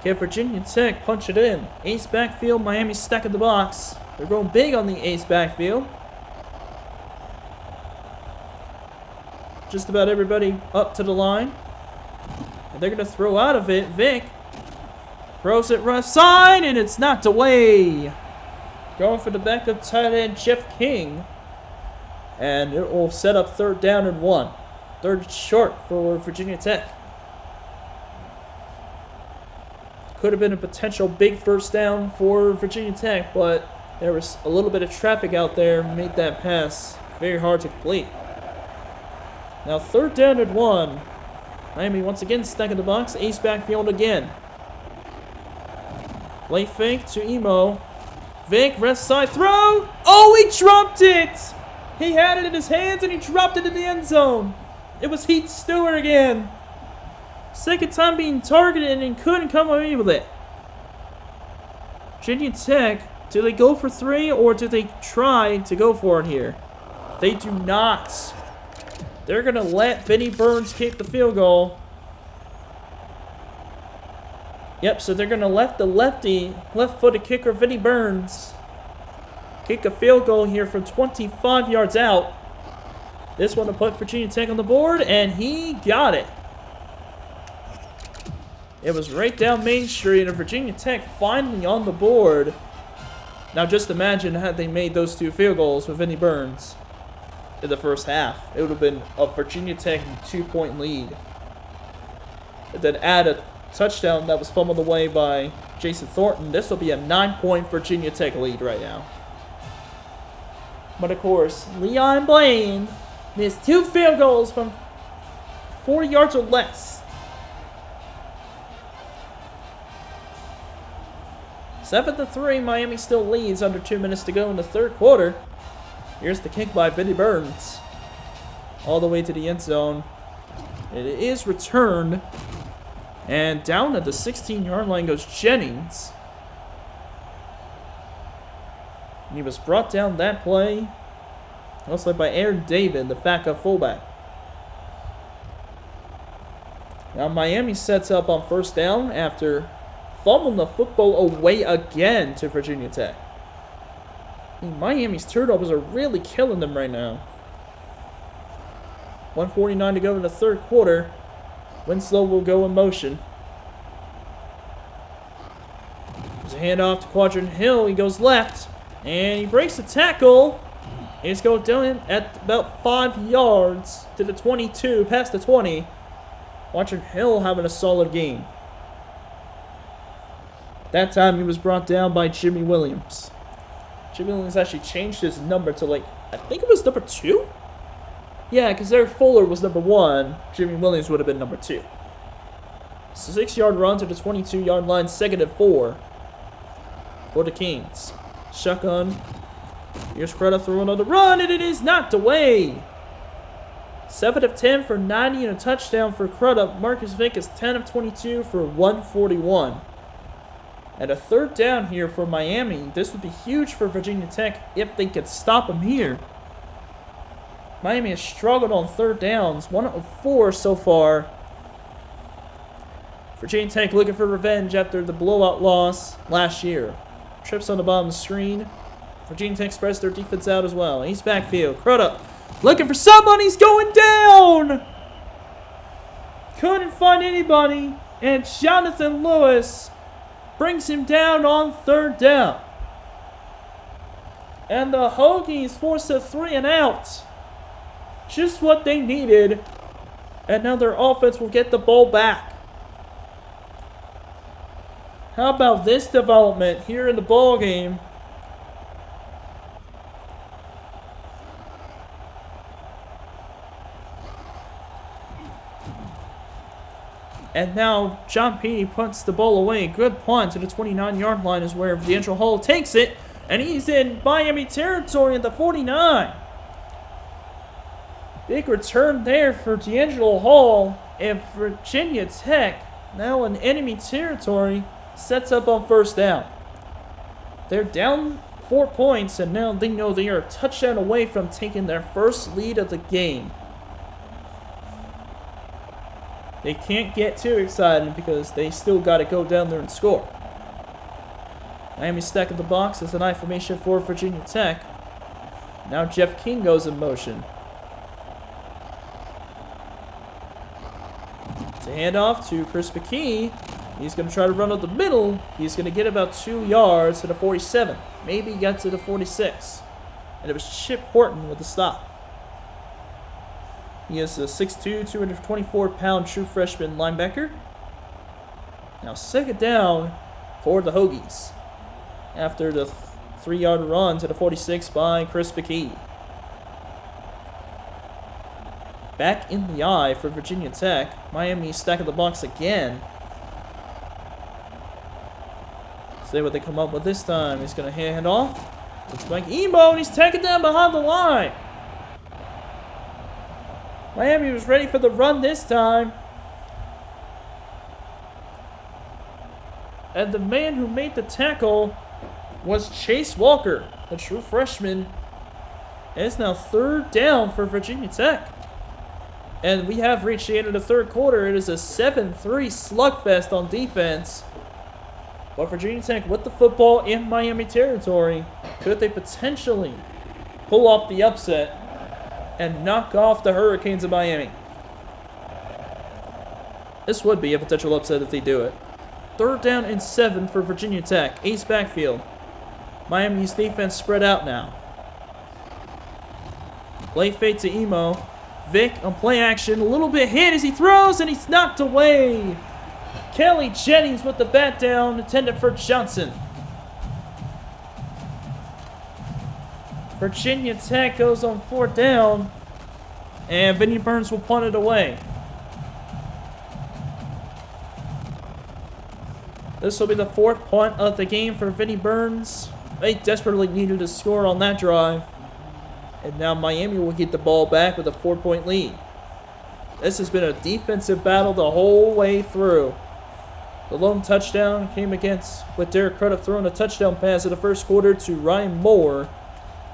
Can Virginia Tech punch it in? Ace backfield, Miami stack in the box. They're going big on the ace backfield. Just about everybody up to the line. And they're going to throw out of it. Vic throws it right side, and it's knocked away. Going for the backup tight end, Jeff King. And it will set up 3rd down and 1. 3rd short for Virginia Tech. Could have been a potential big first down for Virginia Tech, but there was a little bit of traffic out there, made that pass very hard to complete. Now 3rd down and 1. Miami once again stuck in the box. Ace backfield again. Play fake to Emo. Vic, rest side throw. Oh, he dropped it! He had it in his hands and he dropped it in the end zone. It was Heath Stewart again. 2nd time being targeted and couldn't come away with it. Virginia Tech, do they go for 3 or do they try to go for it here? They do not. They're going to let Vinnie Burns kick the field goal. Yep, so they're going to let the left-footed kicker Vinnie Burns kick a field goal here from 25 yards out. This one to put Virginia Tech on the board, and he got it. It was right down Main Street, and Virginia Tech finally on the board. Now just imagine had they made those 2 field goals with Vinnie Burns in the first half. It would have been a Virginia Tech 2-point lead. And then add a touchdown that was fumbled away by Jason Thornton. This will be a 9-point Virginia Tech lead right now. But of course, Leon Blaine missed 2 field goals from 40 yards or less. 7-3, Miami still leads under 2 minutes to go in the third quarter. Here's the kick by Vinnie Burns. All the way to the end zone. It is returned. And down at the 16-yard line goes Jennings. And he was brought down that play, also by Aaron David, the backup fullback. Now Miami sets up on first down after fumbling the football away again to Virginia Tech. I mean, Miami's turnovers are really killing them right now. 1:49 to go in the third quarter. Winslow will go in motion. There's a handoff to Quadrant Hill. He goes left, and he breaks the tackle. He's going down at about 5 yards to the 22, past the 20. Quadrant Hill having a solid game. That time he was brought down by Jimmy Williams. Jimmy Williams actually changed his number to, like, I think it was number 2? Yeah, because Eric Fuller was number 1. Jimmy Williams would have been number 2. 6-yard run to the 22-yard line, 2nd and 4 for the Kings. Shotgun. Here's Crudup throwing on the run, and it is knocked away. 7 of 10 for 90 and a touchdown for Crudup. Marcus Vick is 10 of 22 for 141. And a third down here for Miami. This would be huge for Virginia Tech if they could stop him here. Miami has struggled on third downs, 1 of 4 so far. Virginia Tech looking for revenge after the blowout loss last year. Trips on the bottom of the screen. Virginia Tech spreads their defense out as well. East backfield. Crudup looking for someone. He's going down. Couldn't find anybody. And Jonathan Lewis brings him down on third down. And the Hokies force a 3 and out. Just what they needed. And now their offense will get the ball back. How about this development here in the ball game? And now John Petey punts the ball away. Good punt to the 29-yard line is where D'Angelo Hall takes it. And he's in Miami territory at the 49. Big return there for D'Angelo Hall. And Virginia Tech, now in enemy territory, sets up on first down. They're down 4 points, and now they know they are a touchdown away from taking their first lead of the game. They can't get too excited because they still got to go down there and score. Miami stacking the box as an I formation for Virginia Tech. Now Jeff King goes in motion. It's a handoff to Chris McKee. He's going to try to run up the middle. He's going to get about 2 yards to the 47. Maybe he got to the 46. And it was Chip Horton with the stop. He is a 6'2", 224-pound true freshman linebacker. Now 2nd down for the Hokies. After the 3-yard run to the 46 by Chris McKee. Back in the eye for Virginia Tech. Miami stacking the box again. See what they come up with this time. He's going to hand off. It's Mike Emo, and he's taken down behind the line. Miami was ready for the run this time. And the man who made the tackle was Chase Walker, the true freshman. And it's now 3rd down for Virginia Tech. And we have reached the end of the third quarter. It is a 7-3 slugfest on defense. But Virginia Tech with the football in Miami territory. Could they potentially pull off the upset and knock off the Hurricanes of Miami? This would be a potential upset if they do it. 3rd down and 7 for Virginia Tech. Ace backfield. Miami's defense spread out now. Play fake to Emo. Vic on play action. A little bit hit as he throws, and he's knocked away. Kelly Jennings with the bat down, intended for Johnson. Virginia Tech goes on 4th down, and Vinny Burns will punt it away. This will be the 4th punt of the game for Vinny Burns. They desperately needed to score on that drive. And now Miami will get the ball back with a 4-point lead. This has been a defensive battle the whole way through. The lone touchdown came against with Derek Crudup throwing a touchdown pass in the first quarter to Ryan Moore.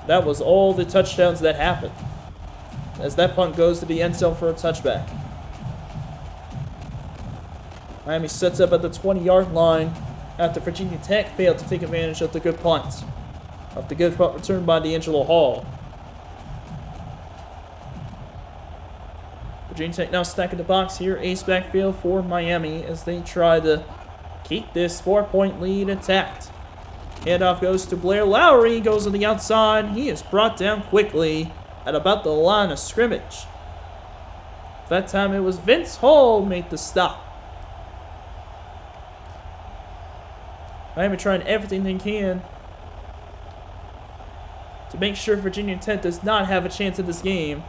That was all the touchdowns that happened, as that punt goes to the end zone for a touchback. Miami sets up at the 20-yard line after Virginia Tech failed to take advantage of the good punt. Of the good punt return by D'Angelo Hall. Virginia Tech now stacking the box here. Ace backfield for Miami as they try to keep this 4-point lead intact. Handoff goes to Blair Lowry. Goes on the outside. He is brought down quickly at about the line of scrimmage. That time it was Vince Hall made the stop. Miami trying everything they can to make sure Virginia Tech does not have a chance in this game.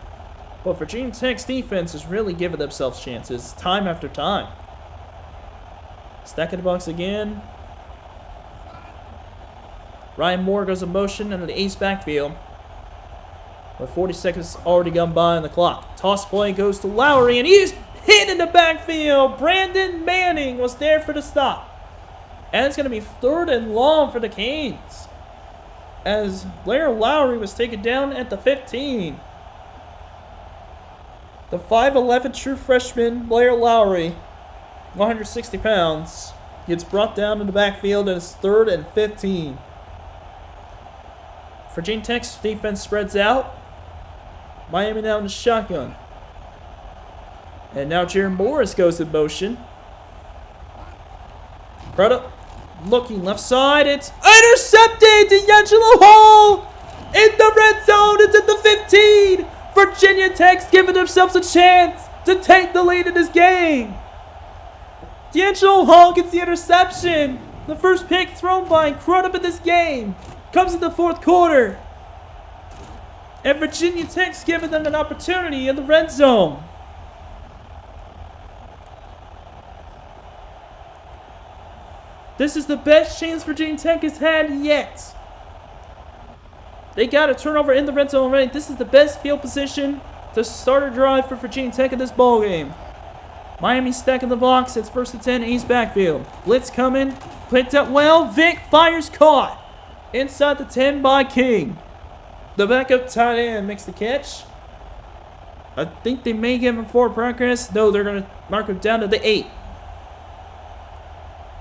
But Virginia Tech's defense is really giving themselves chances time after time. Stacking the box again. Ryan Moore goes in motion into the ace backfield, with 40 seconds already gone by on the clock. Toss play goes to Lowry, and he is hit in the backfield. Brandon Manning was there for the stop. And it's going to be 3rd and long for the Canes, as Blair Lowry was taken down at the 15. The 5'11" true freshman Blair Lowry, 160 pounds, gets brought down in the backfield, and it's 3rd and 15. Virginia Tech's defense spreads out. Miami now in the shotgun. And now Jaron Morris goes in motion. Crudup looking left side. It's intercepted. D'Angelo Hall in the red zone. It's at the 15. Virginia Tech's giving themselves a chance to take the lead in this game. D'Angelo Hall gets the interception. The first pick thrown by Crudup in this game comes in the 4th quarter. And Virginia Tech's giving them an opportunity in the red zone. This is the best chance Virginia Tech has had yet. They got a turnover in the red zone already. This is the best field position to start a drive for Virginia Tech in this ball game. Miami stacking the box. It's 1st and 10, East backfield. Blitz coming. Picked up well. Vic fires, caught inside the 10 by King. The backup tight end makes the catch. I think they may give him 4 progress. No, they're going to mark him down to the 8.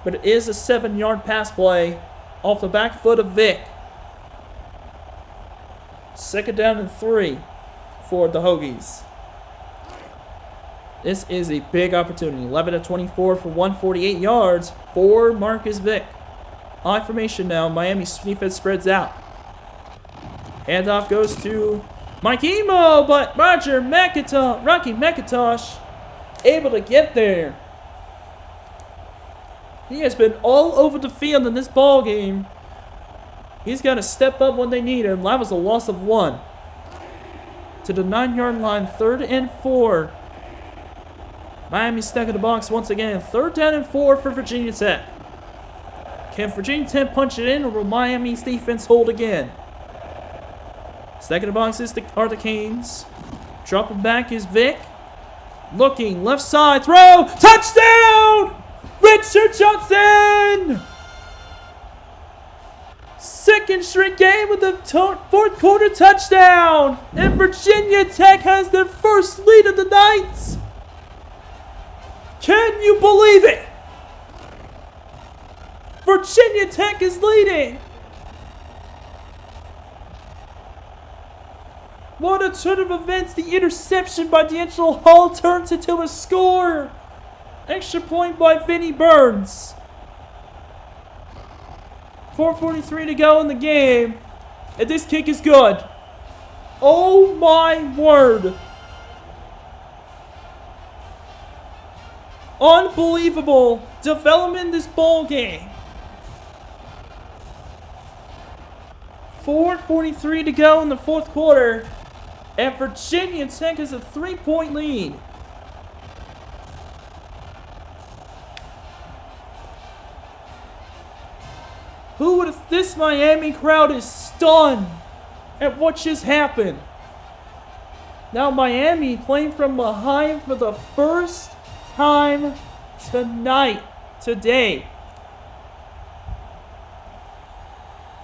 But it is a 7-yard pass play off the back foot of Vic. 2nd down and 3 for the Hokies. This is a big opportunity. 11-24 for 148 yards for Marcus Vic. High formation now. Miami's defense spreads out. Handoff goes to Mike Emo, but Rocky McIntosh able to get there. He has been all over the field in this ball game. He's got to step up when they need him. That was a loss of 1. To the 9-yard line, 3rd and 4. Miami stuck in the box once again. 3rd down and 4 for Virginia Tech. Can Virginia Tech punch it in, or will Miami's defense hold again? Stacking the box are the Canes. Dropping back is Vic. Looking left side, throw, touchdown! Richard Johnson! 2nd straight game with the 4th quarter touchdown! And Virginia Tech has their first lead of the night! Can you believe it? Virginia Tech is leading! What a turn of events! The interception by D'Angelo Hall turns into a score! Extra point by Vinny Burns. 4:43 to go in the game. And this kick is good. Oh my word. Unbelievable development in this ball game. 4:43 to go in the 4th quarter. And Virginia Tech has a 3-point lead. Who would have... This Miami crowd is stunned at what just happened. Now Miami playing from behind for the first time tonight today.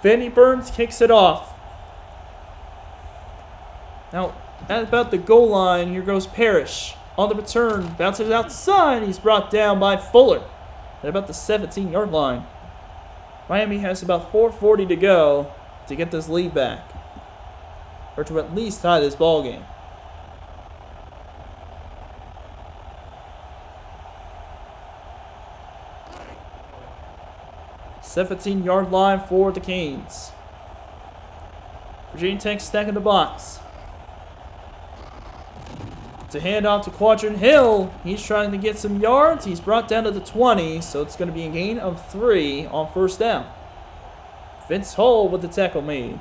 Vinnie Burns kicks it off. Now, at about the goal line, here goes Parrish. On the return, bounces outside. He's brought down by Fuller at about the 17-yard line. Miami has about 4:40 to go to get this lead back, or to at least tie this ball game. "17-yard line for the Canes. Virginia Tech stacking the box. To hand off to Quadrant Hill. He's trying to get some yards. He's brought down to the 20, so it's going to be a gain of 3 on first down. Vince Hull with the tackle made.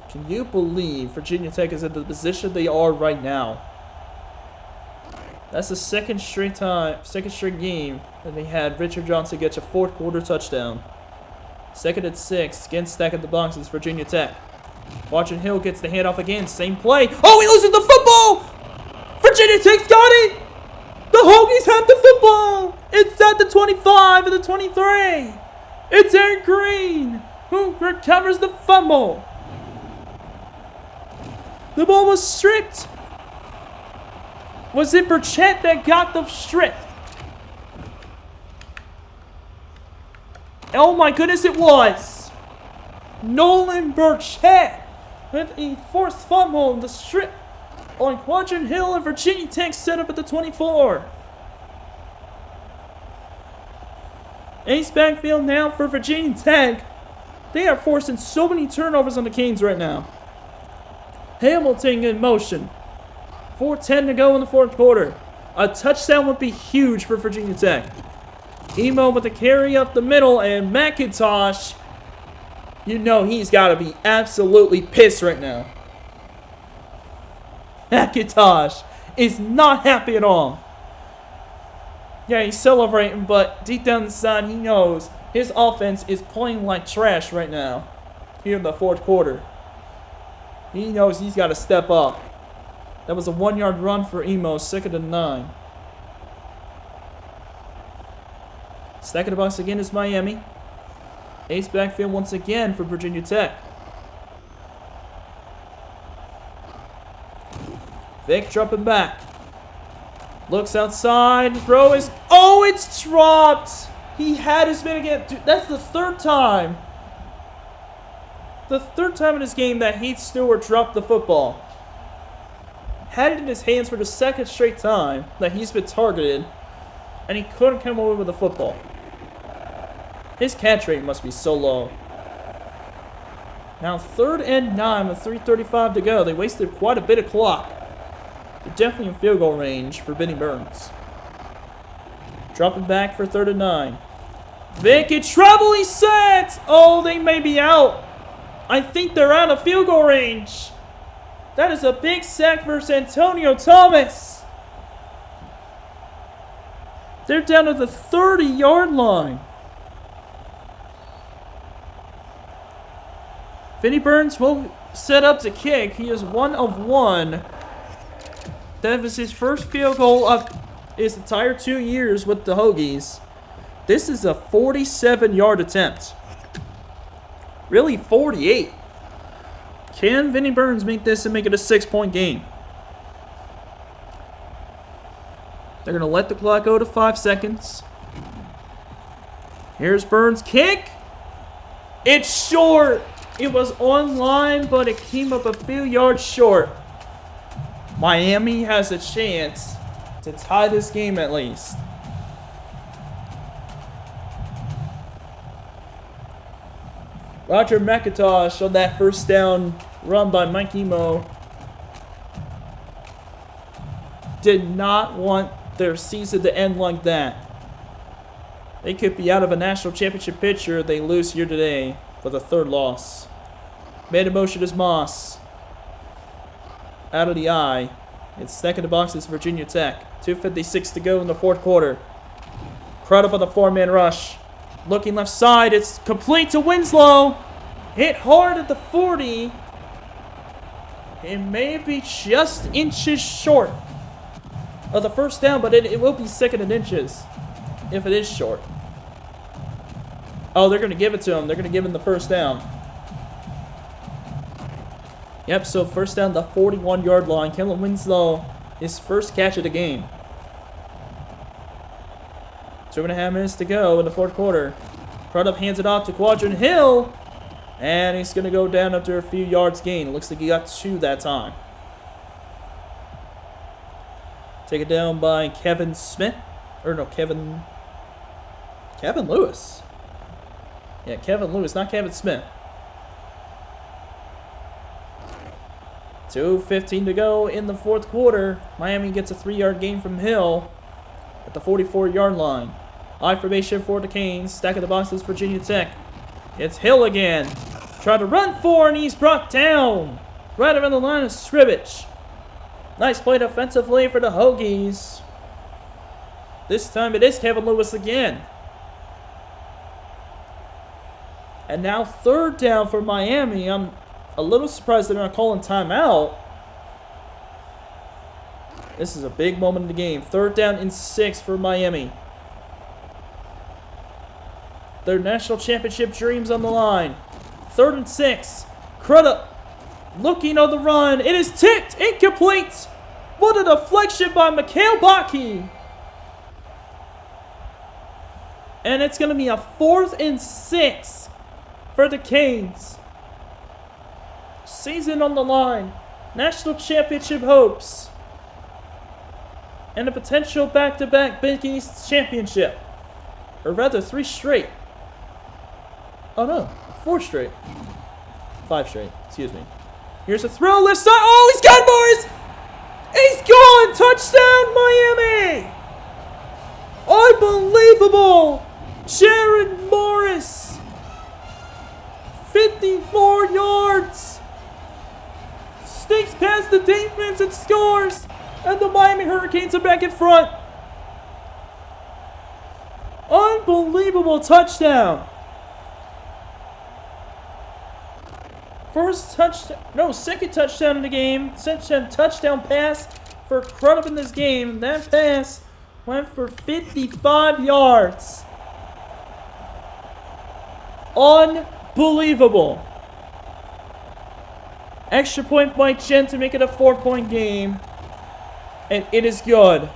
Can you believe Virginia Tech is in the position they are right now? That's the second straight game that they had Richard Johnson get a fourth quarter touchdown. 2nd and 6, again stacking the boxes, Virginia Tech. Quadrant Hill gets the handoff again, same play. Oh, he loses the football! Virginia Tech's got it! The Hokies have the football! It's at the 25 and the 23. It's Aaron Green who recovers the fumble. The ball was stripped. Was it Burchett that got the strip? Oh my goodness, it was! Nolan Burchett with a forced fumble in the strip on Quadrant Hill, and Virginia Tech set up at the 24. Ace backfield now for Virginia Tech. They are forcing so many turnovers on the Canes right now. Hamilton in motion. 4:10 to go in the fourth quarter. A touchdown would be huge for Virginia Tech. Emo with the carry up the middle, and McIntosh, you know he's got to be absolutely pissed right now. McIntosh is not happy at all. Yeah, he's celebrating, but deep down inside, he knows his offense is playing like trash right now here in the fourth quarter. He knows he's got to step up. That was a 1-yard run for Emo, 2nd and 9. Stacking the box again is Miami. Ace backfield once again for Virginia Tech. Vic dropping back. Looks outside. Throw is... Oh, it's dropped! He had his man again. Dude, that's the third time. The third time in this game that Heath Stewart dropped the football. Had it in his hands for the second straight time that he's been targeted, and he couldn't come away with the football. His catch rate must be so low. Now 3rd and 9 with 3:35 to go. They wasted quite a bit of clock. They're definitely in field goal range for Vinnie Burns. Dropping back for 3rd and 9. Vic in trouble, he said! Oh, they may be out. I think they're out of field goal range. That is a big sack versus Antonio Thomas. They're down to the 30-yard line. Vinnie Burns will set up to kick. He is 1 of 1. That was his first field goal of his entire 2 years with the Hokies. This is a 47-yard attempt. Really, 48. Can Vinnie Burns make this and make it a 6-point game? They're going to let the clock go to 5 seconds. Here's Burns' kick. It's short. It was on line, but it came up a few yards short. Miami has a chance to tie this game at least. Roger McIntosh on that first down run by Mike Emo did not want their season to end like that. They could be out of a national championship picture. They lose here today with a 3rd loss. Made a motion is Moss. Out of the eye. It's second to box is Virginia Tech. 2:56 to go in the fourth quarter. Crowd up on the 4-man rush. Looking left side. It's complete to Winslow. Hit hard at the 40. It may be just inches short. of the first down, but it will be 2nd and inches if it is short. Oh, they're going to give it to him. They're going to give him the first down. Yep, so first down, the 41-yard line. Kellen Winslow, his first catch of the game. 2.5 minutes to go in the 4th quarter. Crudup hands it off to Quadrant Hill. And he's going to go down after a few yards gain. It looks like he got 2 that time. Take it down by Kevin Smith. Or no, Kevin Lewis. Yeah, Kevin Lewis, not Kevin Smith. 2:15 to go in the 4th quarter. Miami gets a 3-yard gain from Hill at the 44-yard line. I formation for the Canes. Stack of the boxes, Virginia Tech. It's Hill again. Trying to run 4, and he's brought down right around the line of scrimmage. Nice play defensively for the Hokies. This time it is Kevin Lewis again. And now 3rd down for Miami. I'm a little surprised they're not calling timeout. This is a big moment in the game. 3rd down and 6 for Miami. Their national championship dreams on the line. 3rd and 6. Crudup looking on the run. It is tipped. Incomplete. What a deflection by Mikhail Baki. And it's going to be a 4th and 6 for the Canes. Season on the line. National championship hopes. And a potential back-to-back Big East championship. Or rather, 3 straight. Oh no, 4 straight. 5 straight, excuse me. Here's a throw, left side. Oh, he's got Morris! He's gone! Touchdown, Miami! Unbelievable! Jared Morris! 54 yards! Sneaks past the defense and scores! And the Miami Hurricanes are back in front. Unbelievable touchdown. Second touchdown in the game. Second touchdown pass for Crudup in this game. And that pass went for 55 yards. Unbelievable. Extra point by Chen to make it a 4-point game. And it is good.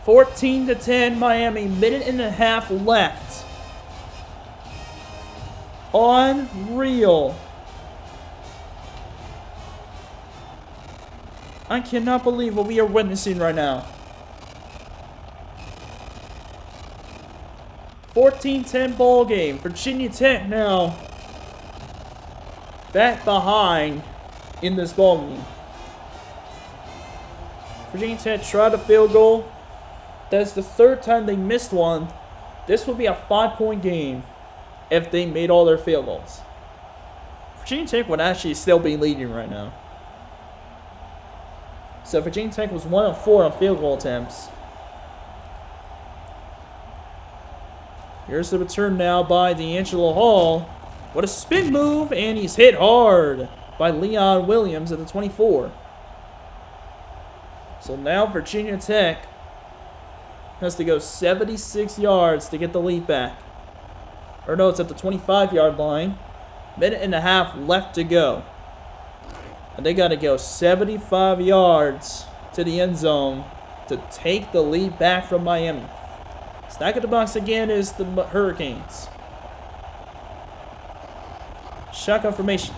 14-10 Miami. 1.5 minutes left. Unreal. I cannot believe what we are witnessing right now. 14-10 ball game. Virginia Tech now back behind in this ball game. Virginia Tech tried a field goal. That's the 3rd time they missed one. This would be a 5-point game if they made all their field goals. Virginia Tech would actually still be leading right now. So Virginia Tech was 1 of 4 on field goal attempts. Here's the return now by D'Angelo Hall. What a spin move, and he's hit hard by Leon Williams at the 24. So now Virginia Tech has to go 76 yards to get the lead back. Or no, it's at the 25-yard line. 1.5 minutes left to go. And they got to go 75 yards to the end zone to take the lead back from Miami. Stack of the box again is the Hurricanes. Shotgun formation.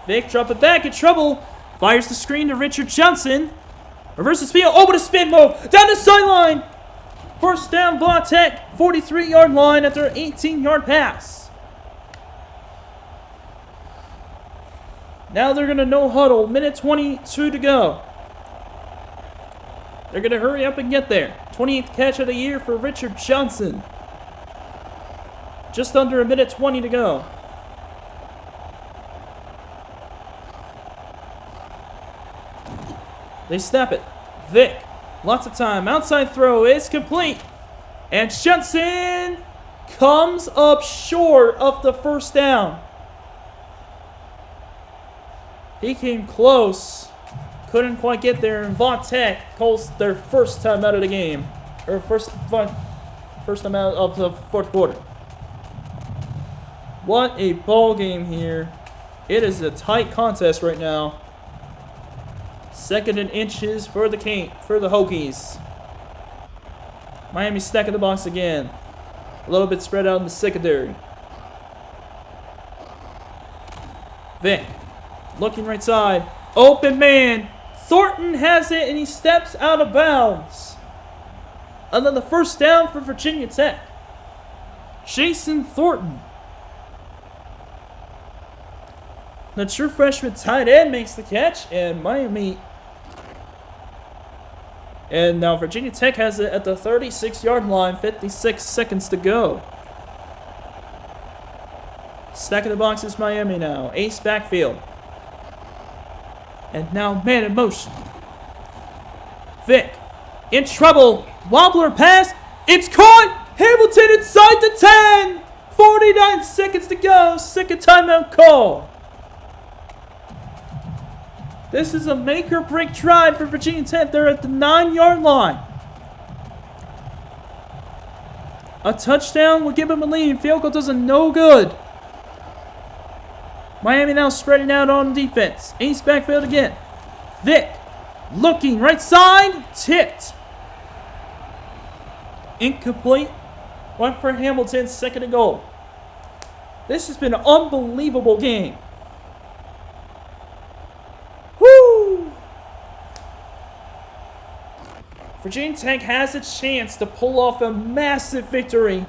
Vic drop it back in trouble. Fires the screen to Richard Johnson. Reverses field. Oh, what a spin move. Down the sideline. First down, Va Tech. 43-yard line after an 18-yard pass. Now they're going to no huddle. 1:22 to go. They're going to hurry up and get there. 28th catch of the year for Richard Johnson. Just under 1:20 to go. They snap it. Vic. Lots of time. Outside throw is complete. And Johnson comes up short of the first down. He came close. couldn't quite get there, and Va Tech calls their first time out of the game. Or first time out of the fourth quarter. What a ball game here. It is a tight contest right now. 2nd and inches for the Hokies. Miami stacking the box again. A little bit spread out in the secondary. Vic, looking right side. Open man. Thornton has it, and he steps out of bounds. Another first down for Virginia Tech. Jason Thornton. The true freshman tight end makes the catch, and Miami. And now Virginia Tech has it at the 36-yard line, 56 seconds to go. Stacking the box is Miami now. Ace backfield. And now man in motion. Vic in trouble. Wobbler pass. It's caught. Hamilton inside the 10. 49 seconds to go. Second timeout call. This is a make or break drive for Virginia Tech. They're at the 9-yard line. A touchdown will give them a lead. Field goal does no good. Miami now spreading out on defense. Ace backfield again. Vic looking right side. Tipped. Incomplete. Went for Hamilton. 2nd and goal. This has been an unbelievable game. Woo! Virginia Tech has a chance to pull off a massive victory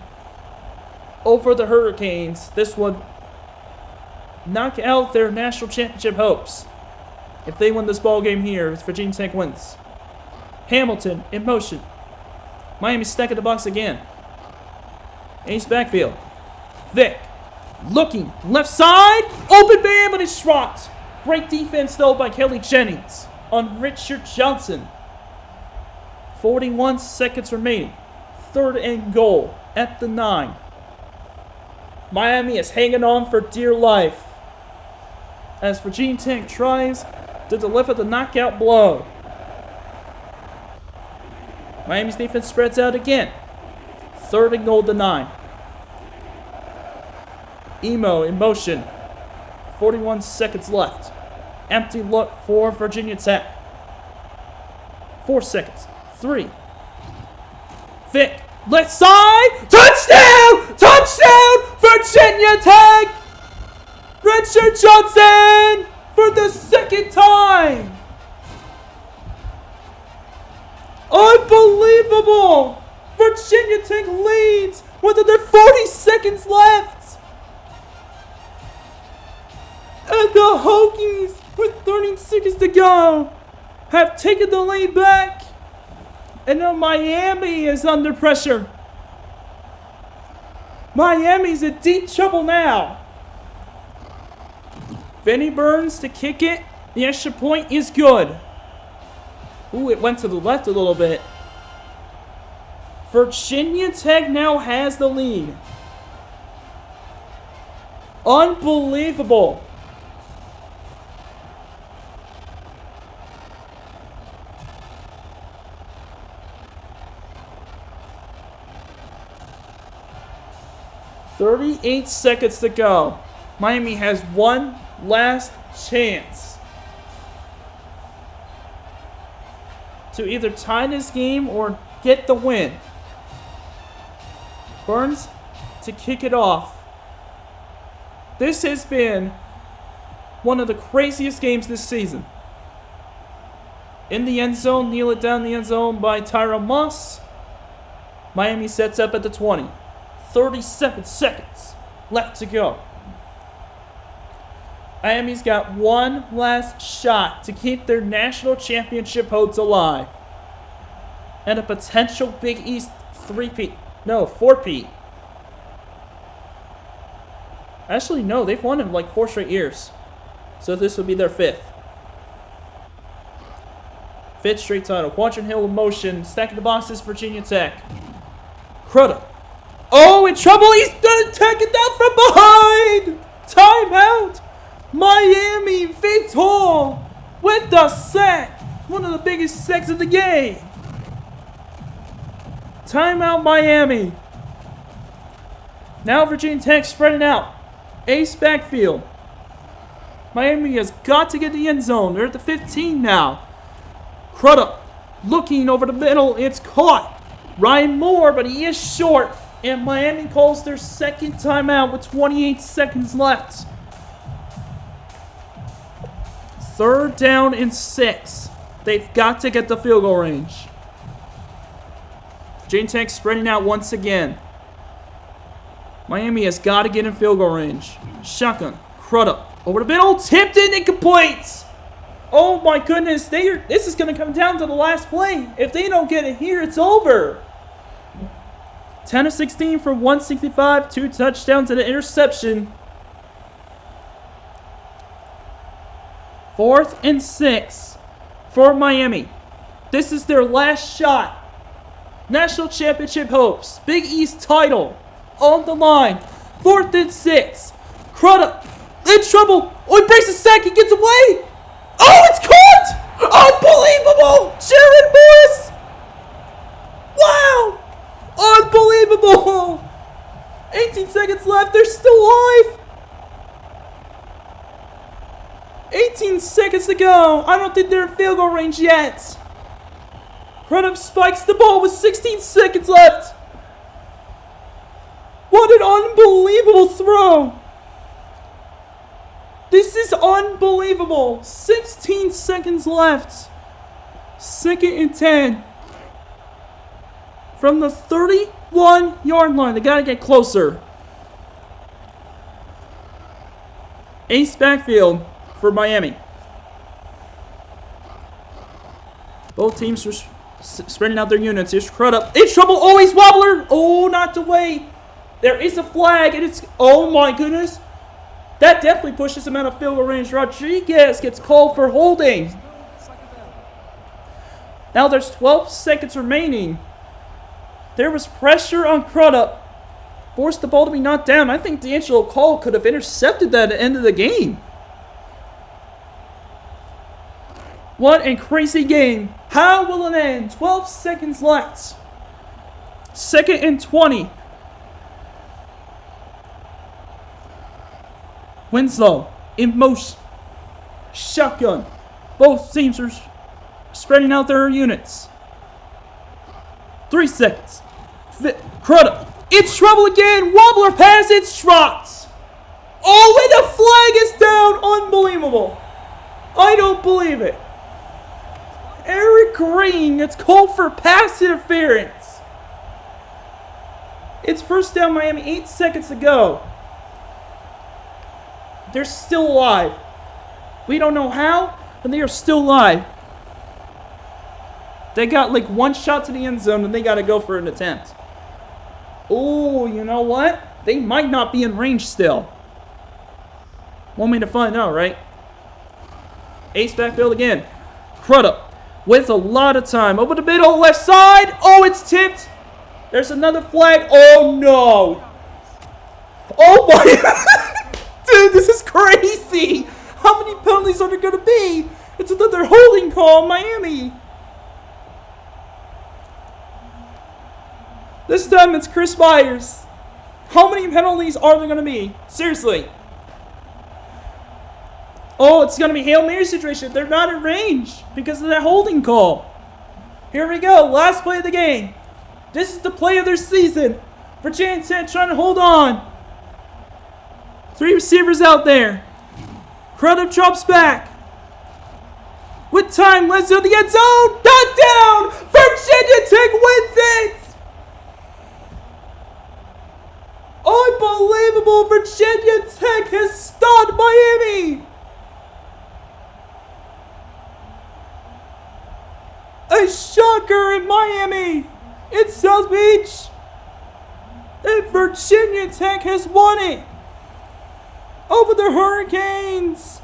over the Hurricanes. This would knock out their national championship hopes. If they win this ball game here, if Virginia Tech wins. Hamilton in motion. Miami stacking the box again. Ace backfield. Vic looking left side. Open man, but it's dropped. Great defense though by Kelly Jennings on Richard Johnson. 41 seconds remaining. 3rd and goal at the 9. Miami is hanging on for dear life as Virginia Tech tries to deliver the knockout blow. Miami's defense spreads out again. 3rd and goal to 9. Emo in motion. 41 seconds left. Empty look for Virginia Tech. 4 seconds. 3. Vic, left side. Touchdown! Touchdown! Virginia Tech! Richard Johnson for the 2nd time. Unbelievable! Virginia Tech leads with under 40 seconds left. And the Hokies, with 30 seconds to go, have taken the lead back. And now Miami is under pressure. Miami's in deep trouble now. Vinny Burns to kick it. The extra point is good. Ooh, it went to the left a little bit. Virginia Tech now has the lead. Unbelievable. "38 seconds to go. Miami has one last chance to either tie this game or get the win. Burns to kick it off. This has been one of the craziest games this season. In the end zone, kneel it down the end zone by Tyra Moss. Miami sets up at the 20. 37 seconds left to go. Miami's got one last shot to keep their national championship hopes alive. And a potential Big East 4-peat. Actually, no, they've won in like 4 straight years. So this would be their 5th. 5th straight title. Quadrant Hill in motion. Stacking the boxes, Virginia Tech. Crudup. Oh, in trouble. He's gonna take it down from behind. Timeout. Miami Victor with the sack. One of the biggest sacks of the game. Timeout, Miami. Now Virginia Tech spreading out. Ace backfield. Miami has got to get the end zone. They're at the 15 now. Crudup looking over the middle. It's caught. Ryan Moore, but he is short. And Miami calls their second timeout with 28 seconds left. 3rd down and 6. They've got to get the field goal range. Virginia Tech spreading out once again. Miami has got to get in field goal range. Shotgun. Crudup. Over the middle. Tipped in. Incomplete. Oh my goodness. This is going to come down to the last play. If they don't get it here, it's over. 10 of 16 for 165. 2 touchdowns and an interception. 4th and 6 for Miami. This is their last shot. National championship hopes. Big East title on the line. 4th and 6. Crudup in trouble. Oh, he breaks a sack. He gets away. Oh, it's caught. Unbelievable. Jared Morris. Wow. Unbelievable. 18 seconds left. They're still alive. 18 seconds to go. I don't think they're in field goal range yet. Crudup spikes the ball with 16 seconds left. What an unbelievable throw. This is unbelievable. 16 seconds left. 2nd and 10. From the 31-yard line. They got to get closer. Ace backfield for Miami. Both teams are spreading out their units. Here's Crudup. In trouble. Oh, he's wobbler. Oh, not to wait. There is a flag, and it's... Oh, my goodness. That definitely pushes him out of field goal range. Rodriguez gets called for holding. Now there's 12 seconds remaining. There was pressure on Crudup. Forced the ball to be knocked down. I think D'Angelo Cole could have intercepted that at the end of the game. What a crazy game. How will it end? 12 seconds left. 2nd and 20. Winslow in motion. Shotgun. Both teams are spreading out their units. 3 seconds. Crudup. It's trouble again. Wobbler pass. It's dropped. Oh, and the flag is down. Unbelievable. I don't believe it. Eric Green gets called for pass interference. It's 1st down Miami. 8 seconds to go. They're still alive. We don't know how, but they are still alive. They got like one shot to the end zone, and they got to go for an attempt. Oh, you know what? They might not be in range still. Want me to find out, right? Ace backfield again. Crudup with a lot of time. Over the middle, left side. Oh, it's tipped. There's another flag. Oh, no. Oh, my. Dude, this is crazy. How many penalties are there going to be? It's another holding call in Miami. This time it's Chris Myers. How many penalties are there going to be? Seriously. Oh, it's going to be Hail Mary situation. They're not in range because of that holding call. Here we go. Last play of the game. This is the play of their season. Virginia Tech trying to hold on. 3 receivers out there. Crudup drops back. With time, let's go to the end zone. Touchdown! Virginia Tech wins it! Unbelievable! Virginia Tech has stunned Miami! A shocker in Miami! In South Beach! And Virginia Tech has won it! Over the Hurricanes!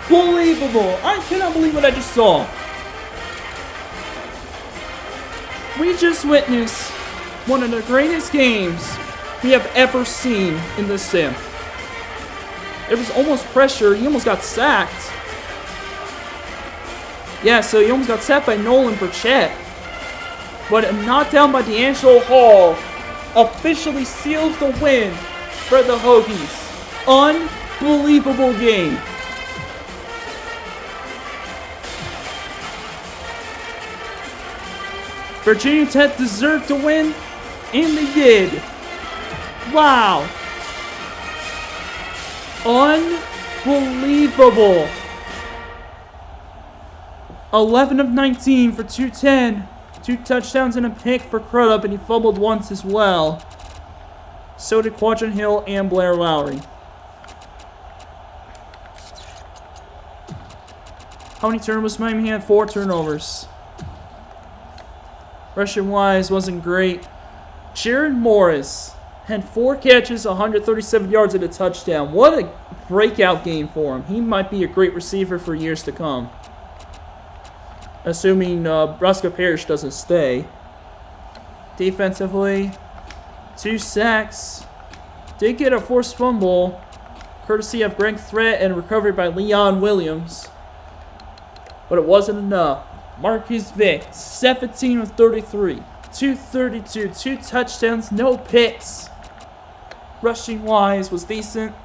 Unbelievable! I cannot believe what I just saw. We just witnessed one of the greatest games we have ever seen in this sim. It was almost pressure. He almost got sacked. Yeah, so he almost got sacked by Nolan Burchett. But a knockdown by D'Angelo Hall officially seals the win for the Hokies. Unbelievable game. Virginia Tech deserved to win, and they did. Wow. Unbelievable. 11 of 19 for 210. 2 touchdowns and a pick for Crudup, and he fumbled once as well. So did Quadrant Hill and Blair Lowry. How many turnovers? Miami had 4 turnovers. Rushing-wise wasn't great. Jared Morris had 4 catches, 137 yards, and a touchdown. What a breakout game for him. He might be a great receiver for years to come. Assuming Roscoe Parrish doesn't stay. Defensively, 2 sacks. Did get a forced fumble, courtesy of Greg Threat and recovery by Leon Williams. But it wasn't enough. Marcus Vick, 17 of 33. 232, 2 touchdowns, no picks. Rushing-wise was decent.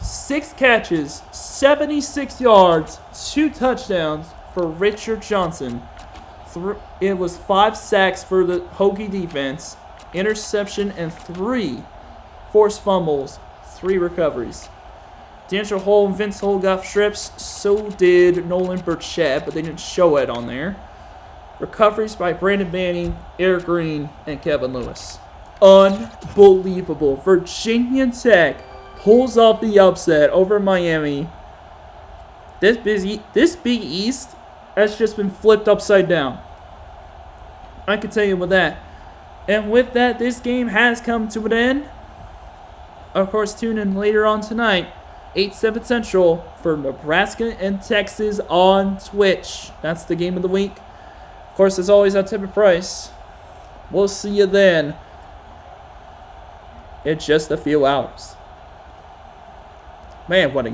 6 catches, 76 yards, 2 touchdowns for Richard Johnson. It was 5 sacks for the Hokie defense, interception, and 3 forced fumbles, 3 recoveries. D'Angelo Hall and Vince Hull got strips, so did Nolan Burchett, but they didn't show it on there. Recoveries by Brandon Manning, Eric Green, and Kevin Lewis. Unbelievable. Virginia Tech pulls off the upset over Miami. This Big East has just been flipped upside down. I can tell you with that. And with that, this game has come to an end. Of course, tune in later on tonight, 8/7 Central, for Nebraska and Texas on Twitch. That's the game of the week. Of course, as always, at Tippett Price. We'll see you then in just a few hours. Man, what a